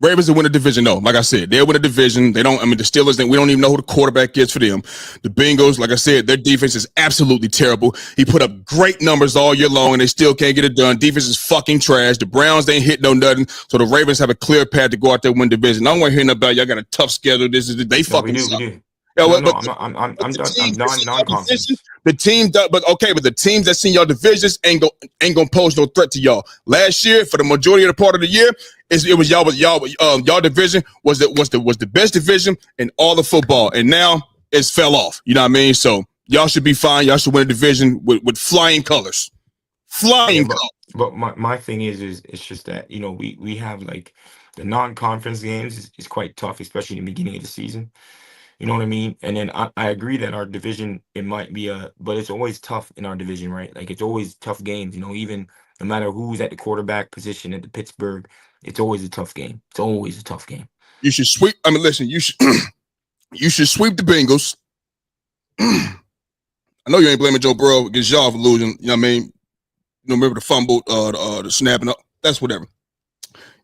Ravens will win a division, though. Like I said, they'll win a division. The Steelers, we don't even know who the quarterback is for them. The Bengals, like I said, their defense is absolutely terrible. He put up great numbers all year long, and they still can't get it done. Defense is fucking trash. The Browns, they ain't hit no nothing. So the Ravens have a clear path to go out there and win division. I don't want to hear nothing about y'all got a tough schedule. They fucking suck. We do. I'm non-conference. The teams that seen y'all divisions ain't gonna pose no threat to y'all. Last year, for the majority of the part of the year, it was y'all division was the best division in all of football, and now it's fell off. You know what I mean? So y'all should be fine. Y'all should win a division with flying colors. Colors. But my thing is it's just that, we have like the non-conference games is quite tough, especially in the beginning of the season. You know what I mean? And then I agree that our division, it might be but it's always tough in our division, right? Like, it's always tough games, even no matter who's at the quarterback position at the Pittsburgh, it's always a tough game. It's always a tough game. You should sweep. Listen, you should sweep the Bengals. I know you ain't blaming Joe Burrow against y'all for losing. You know what I mean? Remember the fumble, the snapping up. That's whatever.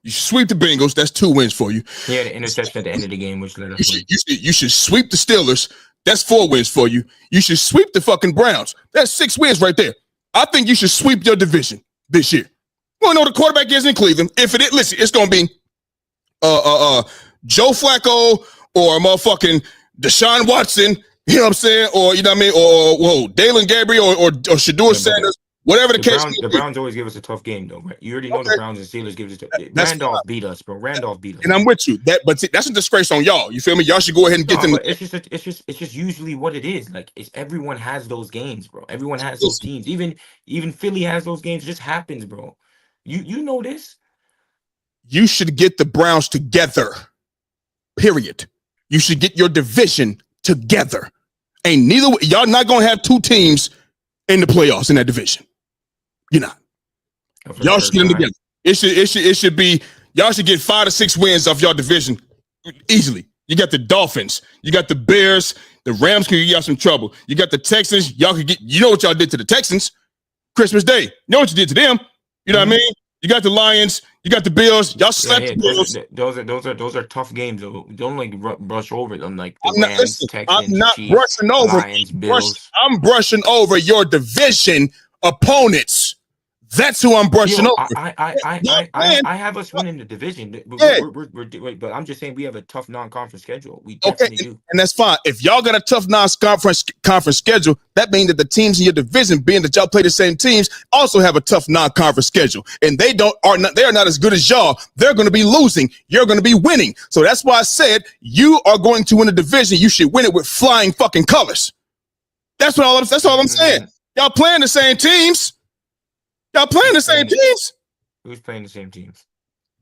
You should sweep the Bengals. That's 2 wins for you. Yeah, the interception at the end of the game, which let us win. You should sweep the Steelers. That's 4 wins for you. You should sweep the fucking Browns. That's 6 wins right there. I think you should sweep your division this year. You want to know the quarterback is in Cleveland? If it is, listen, it's gonna be Joe Flacco or motherfucking Deshaun Watson. You know what I'm saying? Or you know what I mean? Or Dalen Gabriel or Shedeur Sanders. Whatever the case. The Browns always give us a tough game, though, right? You already know the Browns and Steelers give us Randolph beat us, bro. Randolph beat us. And I'm with you. But that's a disgrace on y'all. You feel me? Y'all should go ahead and get them. It's just usually what it is. Like, everyone has those games, bro. Everyone has those teams. Even Philly has those games. It just happens, bro. You know this. You should get the Browns together. Period. You should get your division together. Y'all not gonna have 2 teams in the playoffs in that division. You're not. Y'all should get them together. It should be. Y'all should get 5 to 6 wins off y'all division easily. You got the Dolphins. You got the Bears. The Rams could get y'all some trouble. You got the Texans. Y'all could get. You know what y'all did to the Texans? Christmas Day. You know what you did to them? You know what I mean? You got the Lions. You got the Bills. Y'all slapped the Bills. Those are tough games. Don't like brush over them. Like the Rams, Texans, I'm not Chiefs, brushing over. Lions, Bills. I'm brushing over your division opponents. That's who I'm brushing over. I have us winning the division. But I'm just saying we have a tough non-conference schedule. We definitely do. And that's fine. If y'all got a tough non-conference schedule, that means that the teams in your division, being that y'all play the same teams, also have a tough non-conference schedule. And they are not as good as y'all. They're going to be losing. You're going to be winning. So that's why I said you are going to win a division. You should win it with flying fucking colors. That's all I'm saying. Y'all playing the same teams. Y'all playing the same teams. Who's playing the same teams?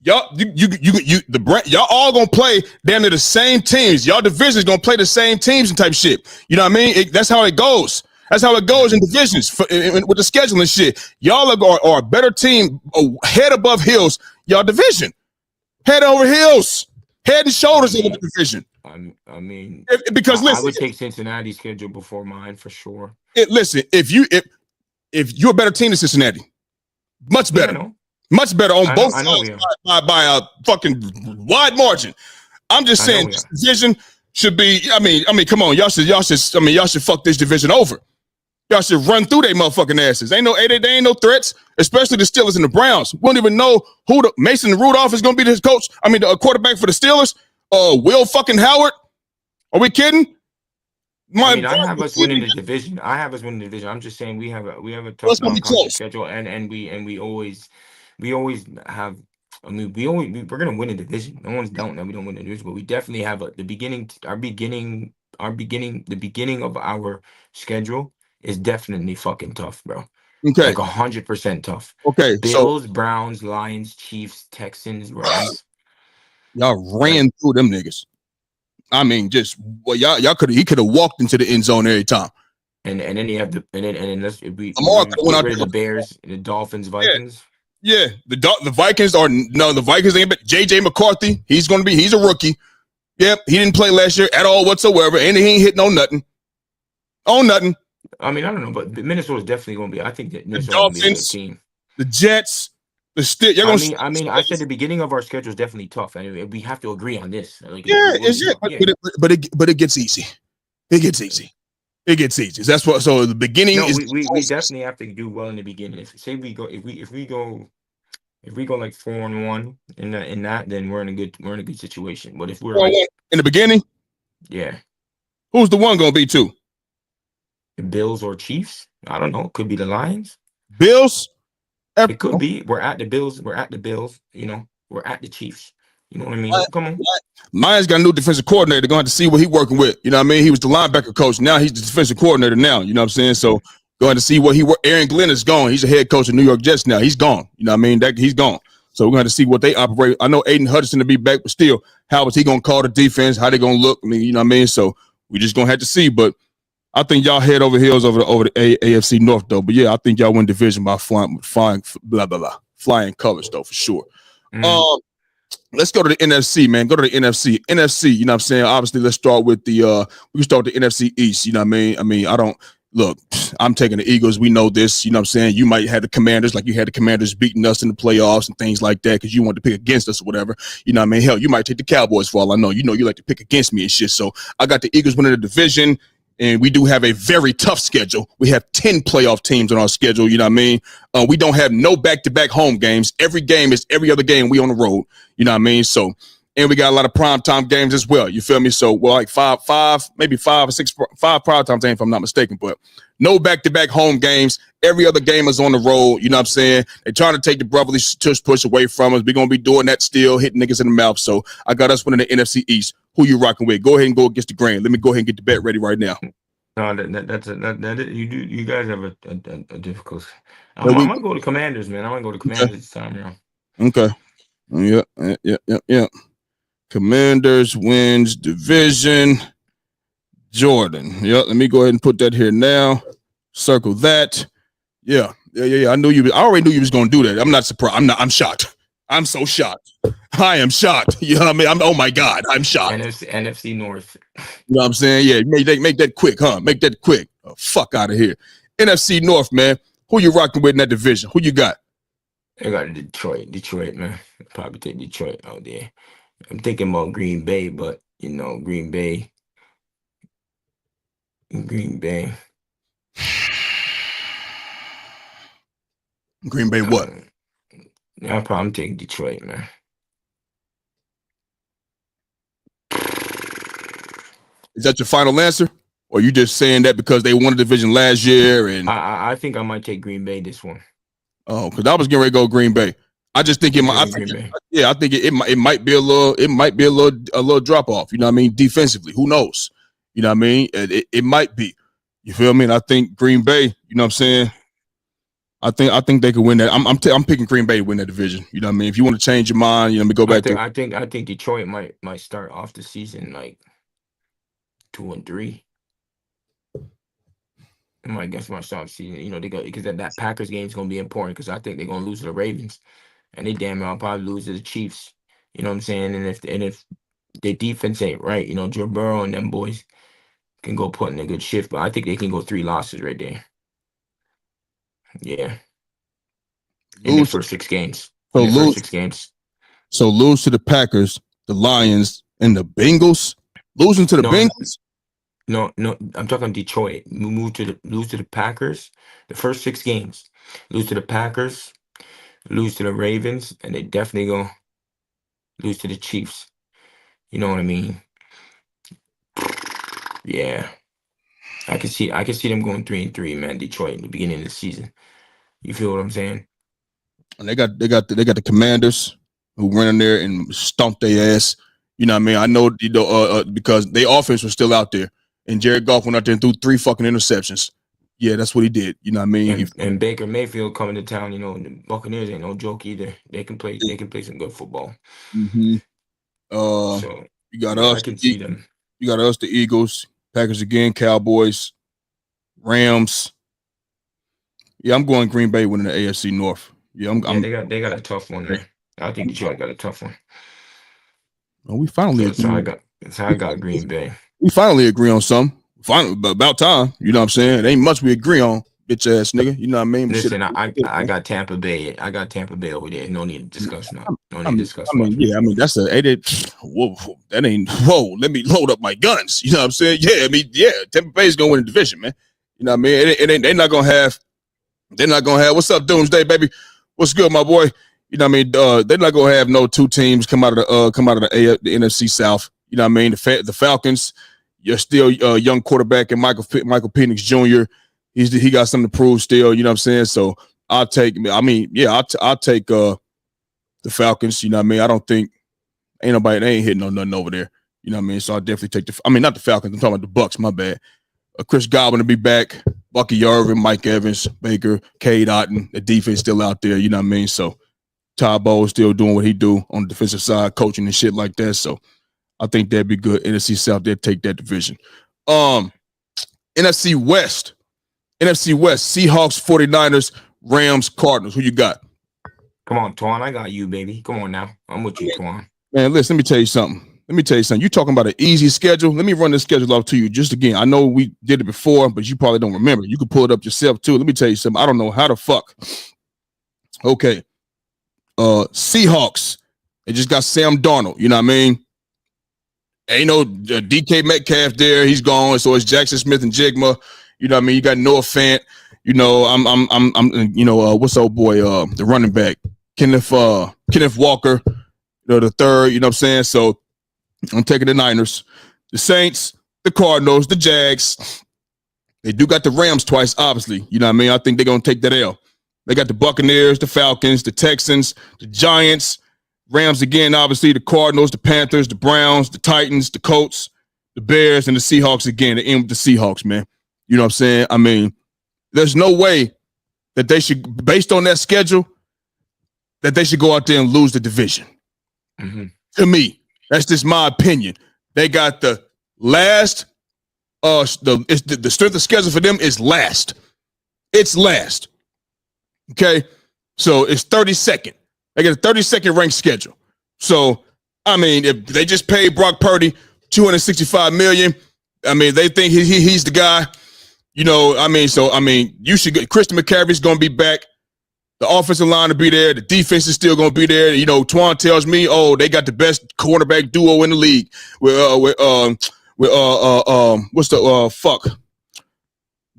Y'all, y'all all gonna play damn near the same teams. Y'all divisions gonna play the same teams and type shit. You know what I mean? That's how it goes. That's how it goes in divisions with the scheduling shit. Y'all are a better team, head above heels. Y'all division, head over heels, head and shoulders over the division. I mean, because listen, I would take Cincinnati's schedule before mine for sure. Listen, if you're a better team than Cincinnati. Much better. Much better on both I know sides we are. by a fucking wide margin. I'm just I know saying we this are. division should be. I mean, come on, y'all should fuck this division over. Y'all should run through their motherfucking asses. They ain't no threats, especially the Steelers and the Browns. We don't even know who the Mason Rudolph is going to be the coach. I mean, the quarterback for the Steelers. Will fucking Howard. Are we kidding? I mean, I have us winning the division. I'm just saying we have a tough That's gonna be non-conference close. schedule, and we always have. I mean, we're gonna win the division. No one's doubting that we don't win the division, but we definitely have the beginning of our schedule is definitely fucking tough, bro. Okay. Like 100% tough. Okay. So Bills, Browns, Lions, Chiefs, Texans, Rams. y'all Like, ran through them niggas. I mean, he could have walked into the end zone every time. and then you have and then let's if we Lamar could have went get out rid of the there. Bears, the Dolphins, Yeah. Vikings. Yeah, the Vikings ain't. But JJ McCarthy, he's a rookie. Yep, he didn't play last year at all whatsoever, and he ain't hitting on nothing. On nothing. I mean, I don't know, but Minnesota's definitely going to be. I think that The Minnesota's going to be a good Dolphins, team. the Jets, the Steelers. I said the beginning of our schedule is definitely tough. Anyway, we have to agree on this. Like, but it gets easy. It gets easy. It gets easy. That's what. So the beginning No, is. we definitely have to do well in the beginning. If we go like 4-1 in that, then we're in a good situation. But if we're like in the beginning, yeah, who's the one gonna be too? the Bills or Chiefs, I don't know. It could be the Lions. Bills. It could be. We're at the Bills. You know, we're at the Chiefs. You know what I mean? Come on. Mine's got a new defensive coordinator. They're going to have to see what he's working with. You know what I mean? He was the linebacker coach. Now he's the defensive coordinator now. You know what I'm saying? So going to see what Aaron Glenn is gone. He's a head coach of New York Jets now. He's gone. You know what I mean? He's gone. So we're going to see what they operate. I know Aiden Hudson to be back, but still, how is he going to call the defense? How they going to look? I mean, you know what I mean? So we just going to have to see. But I think y'all head over heels over the AFC North, though. But yeah, I think y'all win division by flying colors, though, for sure. Let's go to the NFC, man. Go to the NFC. NFC, you know what I'm saying? Obviously, let's start with we can start with the NFC East, you know what I mean? I'm taking the Eagles. We know this, you know what I'm saying? You might have the Commanders, like you had the Commanders beating us in the playoffs and things like that because you want to pick against us or whatever. You know what I mean? Hell, you might take the Cowboys for all I know. You know you like to pick against me and shit. So I got the Eagles winning the division. And we do have a very tough schedule. We have 10 playoff teams on our schedule. You know what I mean? We don't have no back-to-back home games. Every game is every other game we on the road. You know what I mean? So, and we got a lot of primetime games as well. You feel me? So, well, like five primetime games, if I'm not mistaken. But no back-to-back home games. Every other game is on the road. You know what I'm saying? They're trying to take the brotherly tush push away from us. We're going to be doing that still, hitting niggas in the mouth. So, I got us winning the NFC East. Who you rocking with? Go ahead and go against the grain. Let me go ahead and get the bet ready right now. No, you guys have a difficult. I might go to Commanders, man. I want to go to Commanders this time around. Okay. Yeah. Commanders wins division. Jordan. Yeah, let me go ahead and put that here now. Circle that. Yeah. I already knew you was gonna do that. I'm not surprised. I'm shocked. I'm so shocked. I am shocked. You know what I mean? Oh my God, I'm shocked. NFC North. You know what I'm saying? Yeah, make that quick, huh? Make that quick. Oh, fuck out of here. NFC North, man. Who you rocking with in that division? Who you got? I got Detroit, man. I'll probably take Detroit out there. I'm thinking about Green Bay, but you know, Green Bay. Green Bay what? I'm taking Detroit, man. Is that your final answer? Or you just saying that because they won the division last year? And I think I might take Green Bay this one. Oh, because I was getting ready to go Green Bay. I just think it might. I think it might be a little drop off. You know what I mean? Defensively, who knows? You know what I mean? It might be. You feel me? And I think Green Bay. You know what I'm saying? I think they could win that. I'm picking Green Bay to win that division. You know what I mean? If you want to change your mind, let me go back I think Detroit might start off the season like 2-3. I guess my start season, you know, they go because that Packers game is gonna be important because I think they're gonna lose to the Ravens, and they damn well probably lose to the Chiefs. You know what I'm saying? And if their defense ain't right, you know, Joe Burrow and them boys can go put in a good shift, but I think they can go 3 losses right there. Yeah, in the first 6 games. So in the first 6 games. So lose to the Packers, the Lions, and the Bengals. Losing to the Bengals. No, I'm talking Detroit. Lose to the Packers. The first 6 games, lose to the Packers, lose to the Ravens, and they definitely gonna lose to the Chiefs. You know what I mean? Yeah, I can see them going 3-3, man. Detroit in the beginning of the season. You feel what I'm saying? And they got the Commanders who went in there and stomped their ass. You know what I mean? I know, because their offense was still out there, and Jared Goff went out there and threw 3 fucking interceptions. Yeah, that's what he did. You know what I mean? And Baker Mayfield coming to town. You know, the Buccaneers ain't no joke either. They can play some good football. Mm-hmm. So you got us. I can see them. You got us, the Eagles, Packers again, Cowboys, Rams. Yeah, I'm going Green Bay winning the AFC North. Yeah, they got a tough one there. I think Detroit got a tough one. Well, we finally that's how I got Green Bay. We finally agree on something. Finally, but about time. You know what I'm saying? It ain't much we agree on, bitch ass nigga. You know what I mean? Listen, I got Tampa Bay. I got Tampa Bay over there. No need to discuss now. No need to discuss. Yeah, I mean that's whoa, that ain't whoa. Let me load up my guns. You know what I'm saying? Yeah, I mean, yeah, Tampa Bay's gonna win the division, man. You know what I mean? They're not gonna have. What's up, Doomsday, baby? What's good, my boy? You know what I mean? They're not gonna have no 2 teams come out of the NFC South. You know what I mean? The Falcons. You're still a young quarterback in Michael Penix Jr. He got something to prove still. You know what I'm saying? So I'll take. I'll take the Falcons. You know what I mean? I don't think they ain't hitting nothing over there. You know what I mean? So I'll definitely take not the Falcons. I'm talking about the Bucks. My bad. Chris Godwin to be back. Bucky Irvin, Mike Evans, Baker, Cade Otton. The defense still out there. You know what I mean? So Todd Bowles still doing what he do on the defensive side, coaching and shit like that. So I think that'd be good. NFC South, they'd take that division. NFC West, Seahawks, 49ers, Rams, Cardinals. Who you got? Come on, Twan. I got you, baby. Come on now. I'm with you, Twan. Man, listen, let me tell you something. You talking about an easy schedule. Let me run this schedule off to you just again. I know we did it before, but you probably don't remember. You can pull it up yourself too. Let me tell you something. I don't know how the fuck. Okay. Seahawks. They just got Sam Darnold. You know what I mean? Ain't no DK Metcalf there. He's gone. So it's Jackson Smith and Jigma. You know what I mean? You got Noah Fant. You know, I'm what's old boy, the running back, Kenneth Walker, the third, you know what I'm saying? So I'm taking the Niners, the Saints, the Cardinals, the Jags. They do got the Rams twice, obviously. You know what I mean? I think they're going to take that L. They got the Buccaneers, the Falcons, the Texans, the Giants, Rams again, obviously, the Cardinals, the Panthers, the Browns, the Titans, the Colts, the Bears, and the Seahawks again. The end with the Seahawks, man. You know what I'm saying? I mean, there's no way that they should, based on that schedule, that they should go out there and lose the division. Mm-hmm. To me, that's just my opinion. They got the last, the strength of schedule for them is last. It's last. Okay? So it's 32nd. They get a 32nd ranked schedule. So, I mean, if they just paid Brock Purdy $265 million, I mean, they think he's the guy. You know, I mean, so, I mean, you should get Christian McCaffrey's going to be back. The offensive line will be there. The defense is still going to be there. You know, Twan tells me, they got the best cornerback duo in the league. What's the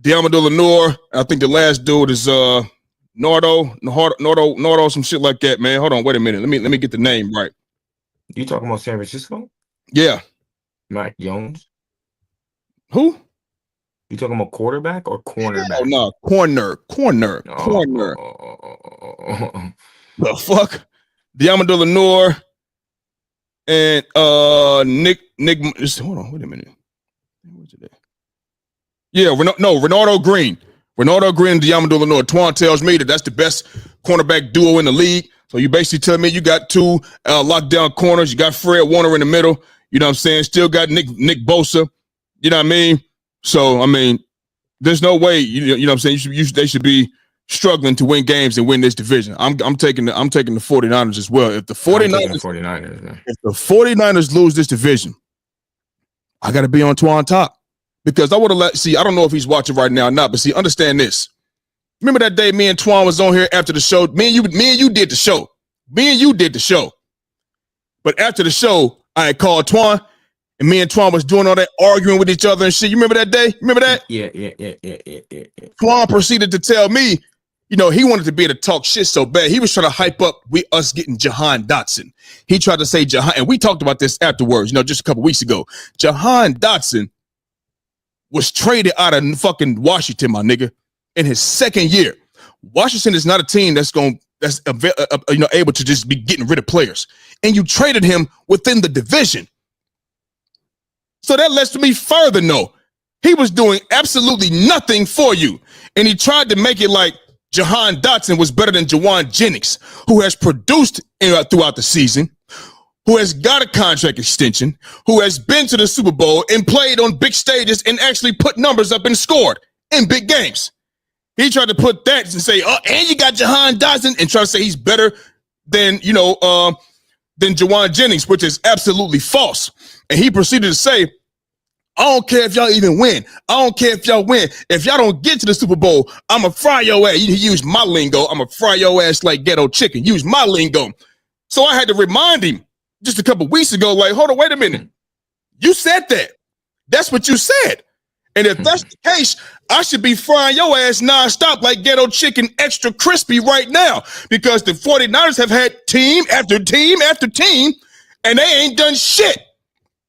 Diamador Lenore. I think the last dude is Nardo, some shit like that, man. Hold on, wait a minute. Let me get the name right. You talking about San Francisco? Yeah. Mac Jones. Who? You talking about quarterback or cornerback? Oh no, corner. The fuck? Diamador Lenore and Nick. Hold on, wait a minute. Where's it at? Yeah, Renardo Green. Renardo Green and Diamador Lenore. Twan tells me that's the best cornerback duo in the league. So you basically tell me you got 2 lockdown corners. You got Fred Warner in the middle. You know what I'm saying? Still got Nick Bosa. You know what I mean? So, I mean, there's no way, you know what I'm saying? They should be struggling to win games and win this division. I'm taking the 49ers as well. If the 49ers, man. If the 49ers lose this division, I got to be on Twan top. Because I would have I don't know if he's watching right now or not, but see, understand this. Remember that day me and Twan was on here after the show? Me and you did the show. Me and you did the show. But after the show, I had called Twan, and me and Twan was doing all that arguing with each other and shit. You remember that day? Remember that? Yeah. Twan proceeded to tell me, you know, he wanted to be able to talk shit so bad. He was trying to hype up us getting Jahan Dotson. He tried to say Jahan, and we talked about this afterwards, you know, just a couple weeks ago. Jahan Dotson was traded out of fucking Washington, my nigga, in his second year. Washington is not a team that's able to just be getting rid of players. And you traded him within the division. So that lets me further know he was doing absolutely nothing for you. And he tried to make it like Jahan Dotson was better than Jawan Jennings, who has produced throughout the season, who has got a contract extension, who has been to the Super Bowl and played on big stages and actually put numbers up and scored in big games. He tried to put that and say, oh, and you got Jahan Dotson, and try to say he's better than, than Jawan Jennings, which is absolutely false. And he proceeded to say, I don't care if y'all even win. I don't care if y'all win. If y'all don't get to the Super Bowl, I'ma fry your ass. You use my lingo. I'ma fry your ass like ghetto chicken. Use my lingo. So I had to remind him just a couple weeks ago, like, hold on, wait a minute. You said that. That's what you said. And if that's the case, I should be frying your ass nonstop like ghetto chicken, extra crispy right now, because the 49ers have had team after team after team, and they ain't done shit.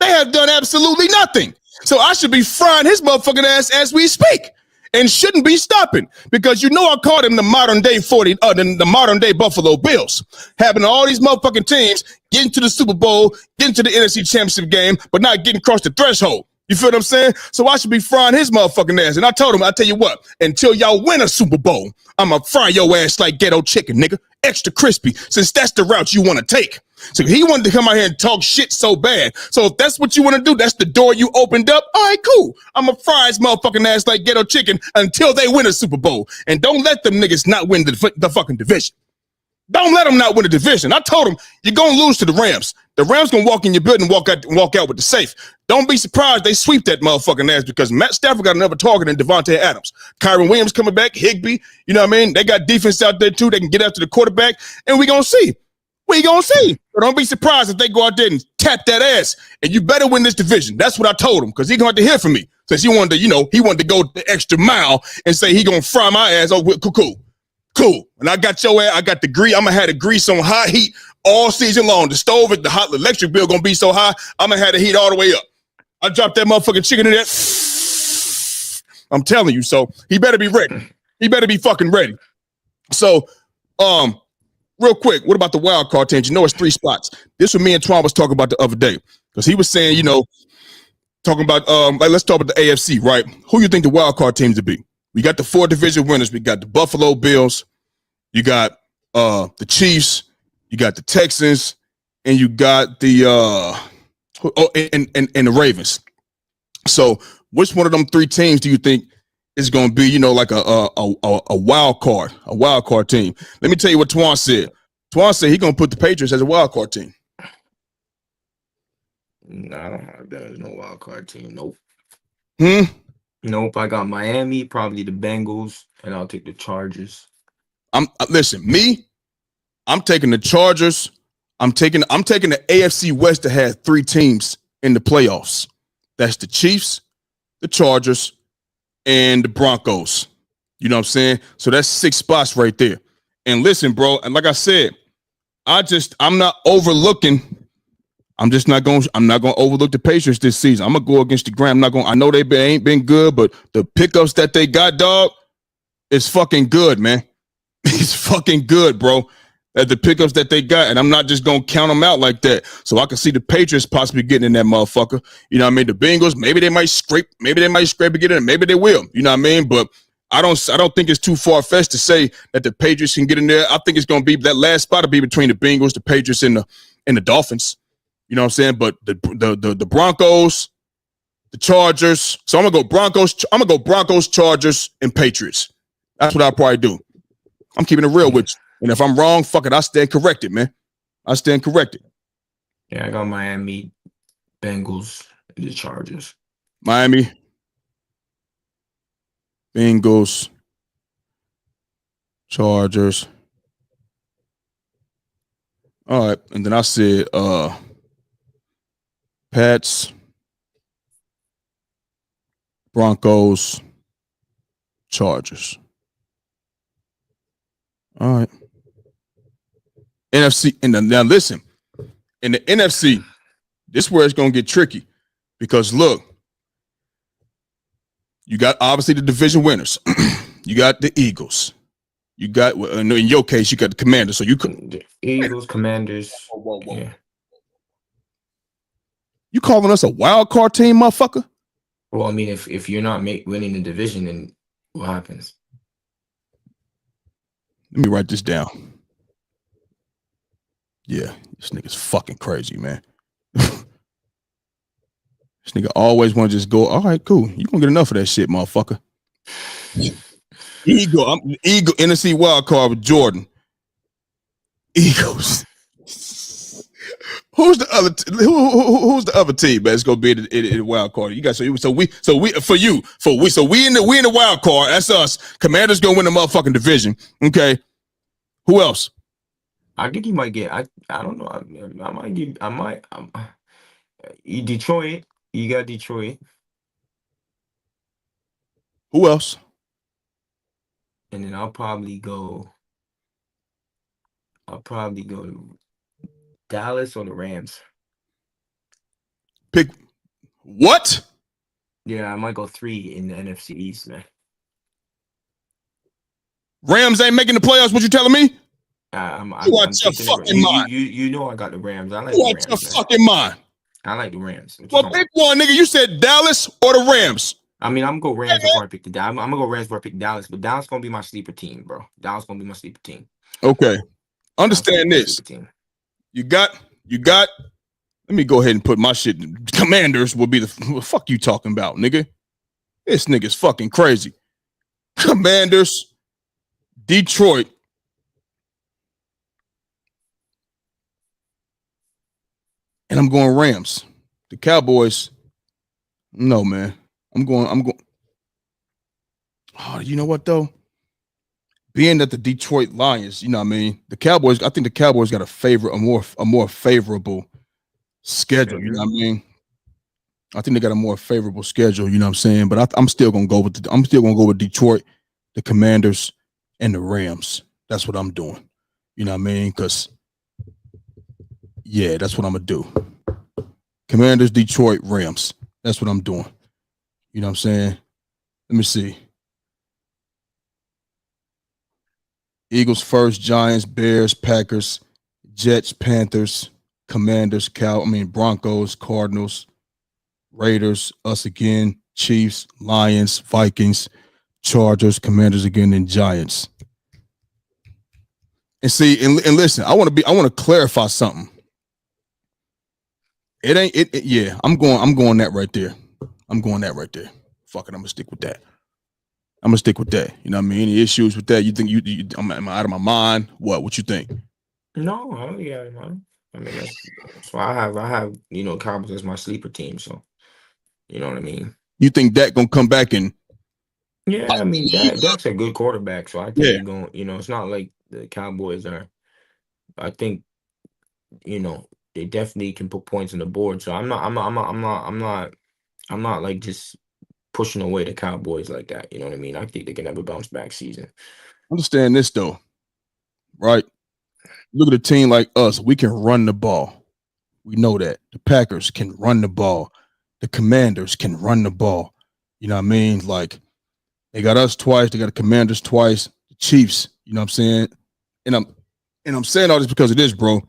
They have done absolutely nothing. So I should be frying his motherfucking ass as we speak, and shouldn't be stopping, because you know I called him the modern day the modern day Buffalo Bills, having all these motherfucking teams getting to the Super Bowl, getting to the NFC Championship game, but not getting across the threshold. You feel what I'm saying? So I should be frying his motherfucking ass. And I told him, I tell you what, until y'all win a Super Bowl, I'ma fry your ass like ghetto chicken, nigga. Extra crispy, since that's the route you want to take. So he wanted to come out here and talk shit so bad. So if that's what you want to do, that's the door you opened up. All right, cool. I'ma fry his motherfucking ass like ghetto chicken until they win a Super Bowl. And don't let them niggas not win the fucking division. Don't let them not win the division. I told them, you're going to lose to the Rams. The Rams going to walk in your building and walk out with the safe. Don't be surprised they sweep that motherfucking ass, because Matt Stafford got another target than Devontae Adams. Kyron Williams coming back, Higbee, you know what I mean? They got defense out there too. They can get after the quarterback, and we going to see. We going to see. But don't be surprised if they go out there and tap that ass, and you better win this division. That's what I told him, because he going to have to hear from me. Since he wanted to go the extra mile and say he going to fry my ass. Oh, cool. And I got your ass. I got the grease. I'm going to have the grease on high heat all season long. The stove, the hot electric bill going to be so high, I'm going to have the heat all the way up. I dropped that motherfucking chicken in there. I'm telling you. So he better be ready. He better be fucking ready. So, real quick, what about the wild card teams? You know, it's 3 spots. This what me and Twan was talking about the other day, because he was saying, talking about, let's talk about the AFC, right? Who you think the wild card teams to be? We got the 4 division winners. We got the Buffalo Bills. You got the Chiefs. You got the Texans, and you got the and the Ravens. So, which one of them 3 teams do you think is going to be, like a wild card team? Let me tell you what Twan said. Twan said he's going to put the Patriots as a wild card team. No, I don't have that as no wild card team. Nope. Nope. I got Miami, probably the Bengals, and I'll take the Chargers. Listen, I'm taking the Chargers. I'm taking the AFC West to have 3 teams in the playoffs. That's the Chiefs, the Chargers, and the Broncos. You know what I'm saying? So that's 6 spots right there. And listen, bro, and like I said, I'm not overlooking. I'm not going to overlook the Patriots this season. I'm going to go against the grain. I know they ain't been good, but the pickups that they got, dog, is fucking good, man. It's fucking good, bro. The pickups that they got, and I'm not just going to count them out like that. So I can see the Patriots possibly getting in that motherfucker. You know what I mean? The Bengals, maybe they might scrape and get in, maybe they will. You know what I mean? But I don't think it's too far-fetched to say that the Patriots can get in there. I think it's going to be that last spot to be between the Bengals, the Patriots, and the Dolphins. You know what I'm saying? But the Broncos, the Chargers. So I'm gonna go Broncos, Chargers, and Patriots. That's what I'll probably do. I'm keeping it real with you. And if I'm wrong, fuck it, I stand corrected, man. I stand corrected. Yeah, I got Miami, Bengals, and the Chargers. Miami, Bengals, Chargers, All right, and then I said Pats, Broncos, Chargers. All right. NFC, and now listen, in the NFC, this is where it's gonna get tricky because look, you got obviously the division winners. You got the Eagles. You got in your case, you got the Commanders. So you could The Eagles, Commanders. whoa. Yeah. You calling us a wild card team, motherfucker? Well, I mean, if you're not winning the division, then what happens? Let me write this down. Yeah, this nigga's fucking crazy, man. This nigga always want to just go, all right, cool. You gonna get enough of that shit, motherfucker. Eagle NFC wild card with Jordan. Eagles. Who's the other? Who's the other team that's gonna be in the wild card? You guys, so we in the wild card. That's us. Commanders gonna win the motherfucking division. Okay. Who else? I think you might get. I don't know. I might give. Detroit. You got Detroit. Who else? And then I'll probably go to Dallas or the Rams. Pick what? Yeah, I might go 3 in the NFC East, man. Rams ain't making the playoffs. What you telling me? I'm Watch your fucking mind. You know I got the Rams. I like You the watch Rams. your fucking mind. I like the Rams. Well, pick one, nigga. You said Dallas or the Rams. I mean, I'm gonna go Rams before I pick the Dallas. I'm gonna go Rams before I pick Dallas, but Dallas gonna be my sleeper team, bro. Dallas gonna be my sleeper team. Okay. Understand this. You got. Let me go ahead and put my shit. Commanders will be the fuck you talking about, nigga. This nigga's fucking crazy. Commanders, Detroit. And I'm going Rams. The Cowboys. No, man. I'm going. Oh, you know what though? Being that the Detroit Lions, you know what I mean? The Cowboys, I think the Cowboys got a more favorable schedule, you know what I mean? I think they got a more favorable schedule, you know what I'm saying? But I'm still gonna go with Detroit, the Commanders, and the Rams. That's what I'm doing. You know what I mean? Because yeah, that's what I'm gonna do. Commanders, Detroit, Rams. That's what I'm doing. You know what I'm saying? Let me see. Eagles first, Giants, Bears, Packers, Jets, Panthers, Commanders, Broncos, Cardinals, Raiders, us again, Chiefs, Lions, Vikings, Chargers, Commanders again, and Giants. And see, and listen, I want to clarify something. It ain't it. Yeah, I'm going that right there. I'm going that right there. Fuck it, I'm gonna stick with that. You know what I mean? Any issues with that? You think am I out of my mind? What you think? No, I don't get out of mind. I mean, that's why I have Cowboys as my sleeper team. So, you know what I mean? You think Dak gonna come back and? Yeah, I mean Dak's a good quarterback, so I think he's going. It's not like the Cowboys are. I think, they definitely can put points on the board. So I'm not like just pushing away the Cowboys like that. You know what I mean? I think they can have a bounce back season. Understand this though, right? Look at a team like us. We can run the ball. We know that. The Packers can run the ball. The Commanders can run the ball. You know what I mean? Like, they got us twice. They got the Commanders twice. The Chiefs, you know what I'm saying? And I'm saying all this because of this, bro.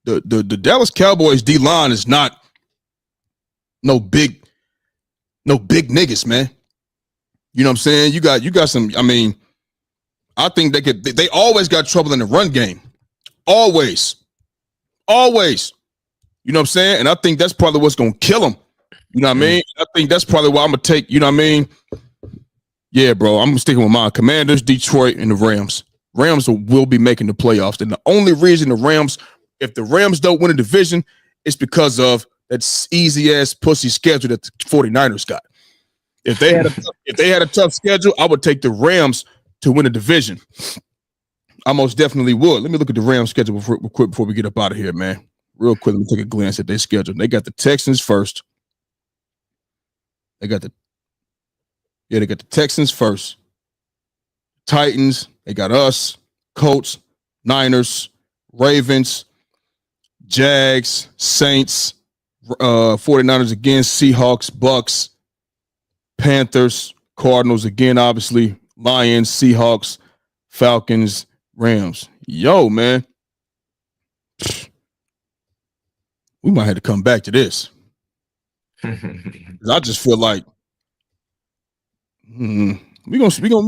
The Dallas Cowboys D-line is not no big niggas, man. You know what I'm saying? You got some, I mean, I think they always got trouble in the run game. Always. You know what I'm saying? And I think that's probably what's going to kill them. You know what I mean? I think that's probably why I'm going to take, you know what I mean? Yeah, bro, I'm sticking with mine. Commanders, Detroit, and the Rams. Rams will be making the playoffs. And the only reason if the Rams don't win a division, it's because of that easy-ass pussy schedule that the 49ers got. If they had a tough schedule, I would take the Rams to win a division. I most definitely would. Let me look at the Rams schedule before we get up out of here, man. Real quick, let me take a glance at their schedule. They got the Texans first. They got the Texans first. Titans, they got us, Colts, Niners, Ravens, Jags, Saints, 49ers again, Seahawks, Bucks, Panthers, Cardinals again, obviously, Lions, Seahawks, Falcons, Rams. Yo, man. We might have to come back to this. I just feel like we gonna see, man.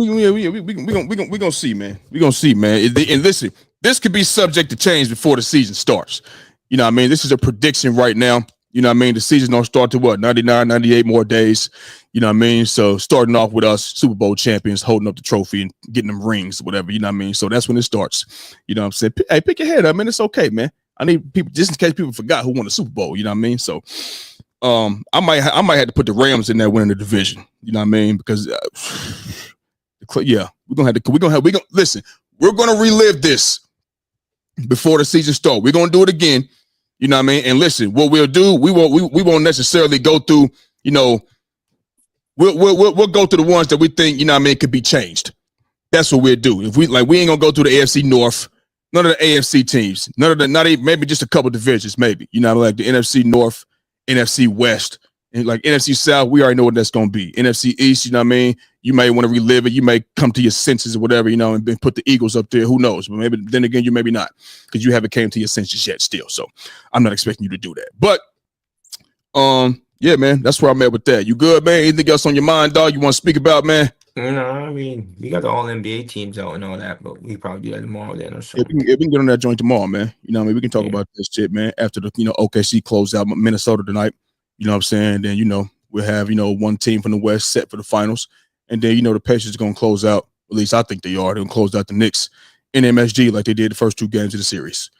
We gonna see, man. And listen, this could be subject to change before the season starts. You know what I mean? This is a prediction right now. You know what I mean? The season don't start to 99, 98 more days. You know what I mean? So starting off with us, Super Bowl champions, holding up the trophy and getting them rings, whatever. You know what I mean? So that's when it starts. You know what I'm saying? Hey, pick your head up, man. It's okay, man. I need people, just in case people forgot who won the Super Bowl. You know what I mean? So I might have to put the Rams in there winning the division. You know what I mean? Because we're gonna listen. We're gonna relive this before the season starts. We're gonna do it again. You know what I mean? And listen, what we'll do, we won't necessarily go through. You know, we'll go through the ones that we think, you know what I mean, could be changed. That's what we'll do. If we ain't gonna go through the AFC North. None of the AFC teams, not even, maybe just a couple divisions, maybe. You know, like the NFC North, NFC West, and like NFC South, we already know what that's going to be. NFC East, you know what I mean? You may want to relive it. You may come to your senses or whatever, you know, and put the Eagles up there. Who knows? But maybe then again, you maybe not, because you haven't came to your senses yet still. So I'm not expecting you to do that. But yeah, man, that's where I'm at with that. You good, man? Anything else on your mind, dog, you want to speak about, man? No, I mean, we got the all NBA teams out and all that, but we probably do that tomorrow then or so. Yeah, we can get on that joint tomorrow, man. You know what I mean? We can talk about this shit, man, after the, OKC closed out Minnesota tonight. You know what I'm saying? Then, we'll have, one team from the West set for the finals. And then, the Pacers are going to close out, at least I think they are. They're going to close out the Knicks in MSG like they did the first two games of the series.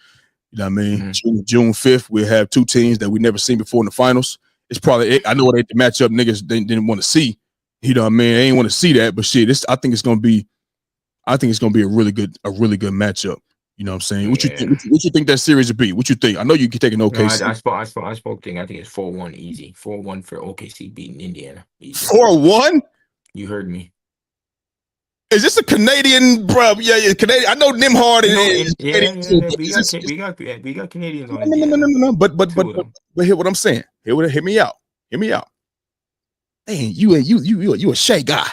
You know what I mean? Mm-hmm. June 5th, we'll have two teams that we never seen before in the finals. It's probably, I know they match up niggas they didn't want to see. You know what I mean? They ain't want to see that, but shit, I think it's gonna be a really good matchup. You know what I'm saying? What you think that series would be? What you think? I know you can take an OKC. No, I spoke thing. I think it's 4-1 easy. 4-1 for OKC beating Indiana. 4-1? You heard me. Is this a Canadian, bro? Yeah, Canadian. I know Nimhard is Canadian too. We got Canadians on it. No. But hear what I'm saying. Hear me out. Man, you a Shea guy.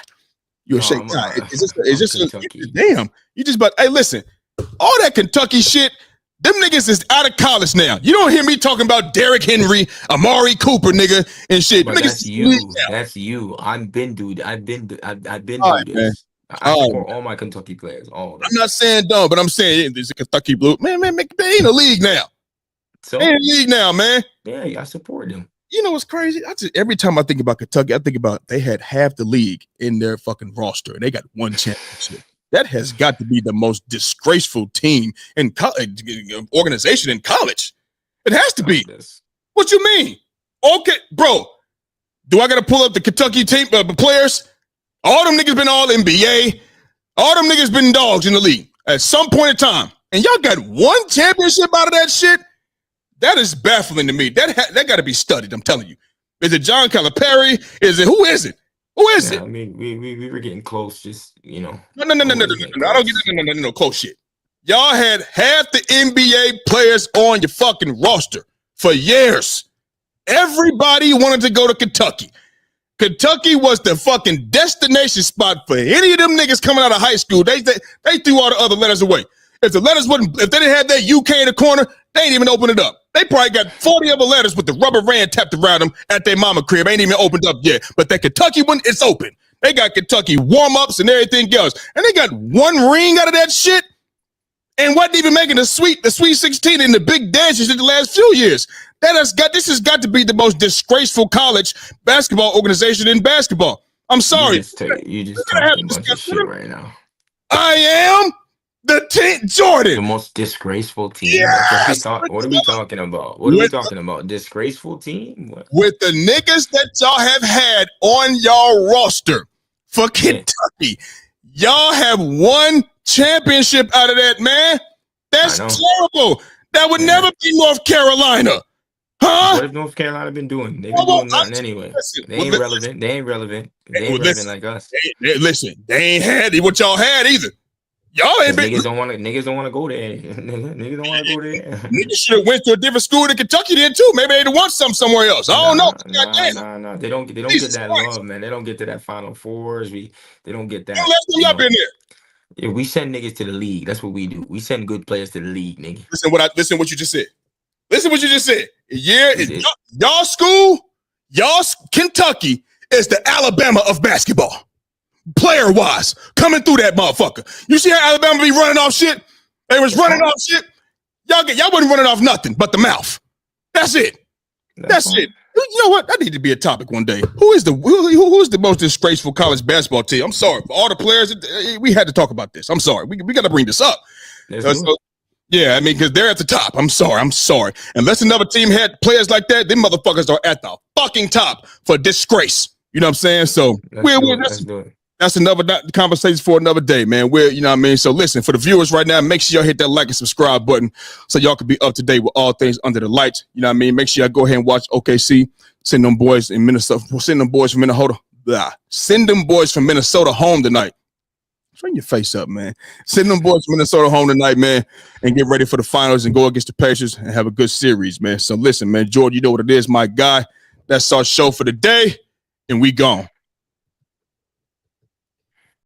You're a Shea guy. Is this damn? You just hey, listen, all that Kentucky shit, them niggas is out of college now. You don't hear me talking about Derrick Henry, Amari Cooper, nigga, and shit. But that's you. That's you. I've been through this. I support all my Kentucky players. All of them. I'm not saying dumb, but I'm saying there's a Kentucky Blue. Man, they ain't a league now. So they ain't a league now, man. Yeah, I support them. You know what's crazy? Every time I think about Kentucky, I think about they had half the league in their fucking roster, and they got one championship. That has got to be the most disgraceful team in organization in college. It has to be. What you mean? Okay, bro. Do I got to pull up the Kentucky team players? All them niggas been all NBA. All them niggas been dogs in the league at some point in time, and y'all got one championship out of that shit. That is baffling to me. That got to be studied. I'm telling you. Is it John Calipari? Who is it? Who is it? I mean, we were getting close. Just No. I don't get no close shit. Y'all had half the NBA players on your fucking roster for years. Everybody wanted to go to Kentucky. Kentucky was the fucking destination spot for any of them niggas coming out of high school. They threw all the other letters away. If they didn't have that UK in the corner, they ain't even open it up. They probably got 40 other letters with the rubber band tapped around them at their mama crib. Ain't even opened up yet. But that Kentucky one, it's open. They got Kentucky warm-ups and everything else. And they got one ring out of that shit and wasn't even making the Sweet 16 in the big dances in the last few years. This has got to be the most disgraceful college basketball organization in basketball. I'm sorry. You just talking a bunch of shit right now. I am. The team, Jordan. The most disgraceful team. Yes. What are we talking about? What are we talking about? Disgraceful team? What? With the niggas that y'all have had on y'all roster for Kentucky, y'all have one championship out of that, man. That's terrible. That would never be North Carolina. Huh? What have North Carolina been doing? They've been doing nothing anyway. They ain't relevant. They ain't relevant. They ain't relevant like us. Listen, they ain't had what y'all had either. Y'all ain't been. Niggas don't want to go there. Niggas don't want to go there. Niggas should have went to a different school in Kentucky then too. Maybe they'd want somewhere else. I don't know. Nah. They don't get that love, man. They don't get to that Final Fours. They don't get that. Y'all been there. Yeah, we send niggas to the league. That's what we do. We send good players to the league, nigga. Listen what you just said. Listen what you just said. Yeah, y'all school, Kentucky is the Alabama of basketball. Player-wise, coming through that motherfucker. You see how Alabama be running off shit? They was running off shit. Y'all wasn't running off nothing but the mouth. That's it. That's it. You know what? That need to be a topic one day. Who is the most disgraceful college basketball team? I'm sorry. For all the players, we had to talk about this. I'm sorry. We got to bring this up. Yeah, I mean, because they're at the top. I'm sorry. Unless another team had players like that, them motherfuckers are at the fucking top for disgrace. You know what I'm saying? So that's another conversation for another day, man. You know what I mean? So listen, for the viewers right now, make sure y'all hit that like and subscribe button so y'all can be up to date with all things under the lights. You know what I mean? Make sure y'all go ahead and watch OKC. Send them boys in Minnesota. Send them boys from Minnesota. Send them boys from Minnesota home tonight. Turn your face up, man. Send them boys from Minnesota home tonight, man, and get ready for the finals and go against the Pacers and have a good series, man. So listen, man, Jordan, you know what it is, my guy. That's our show for the day, and we gone.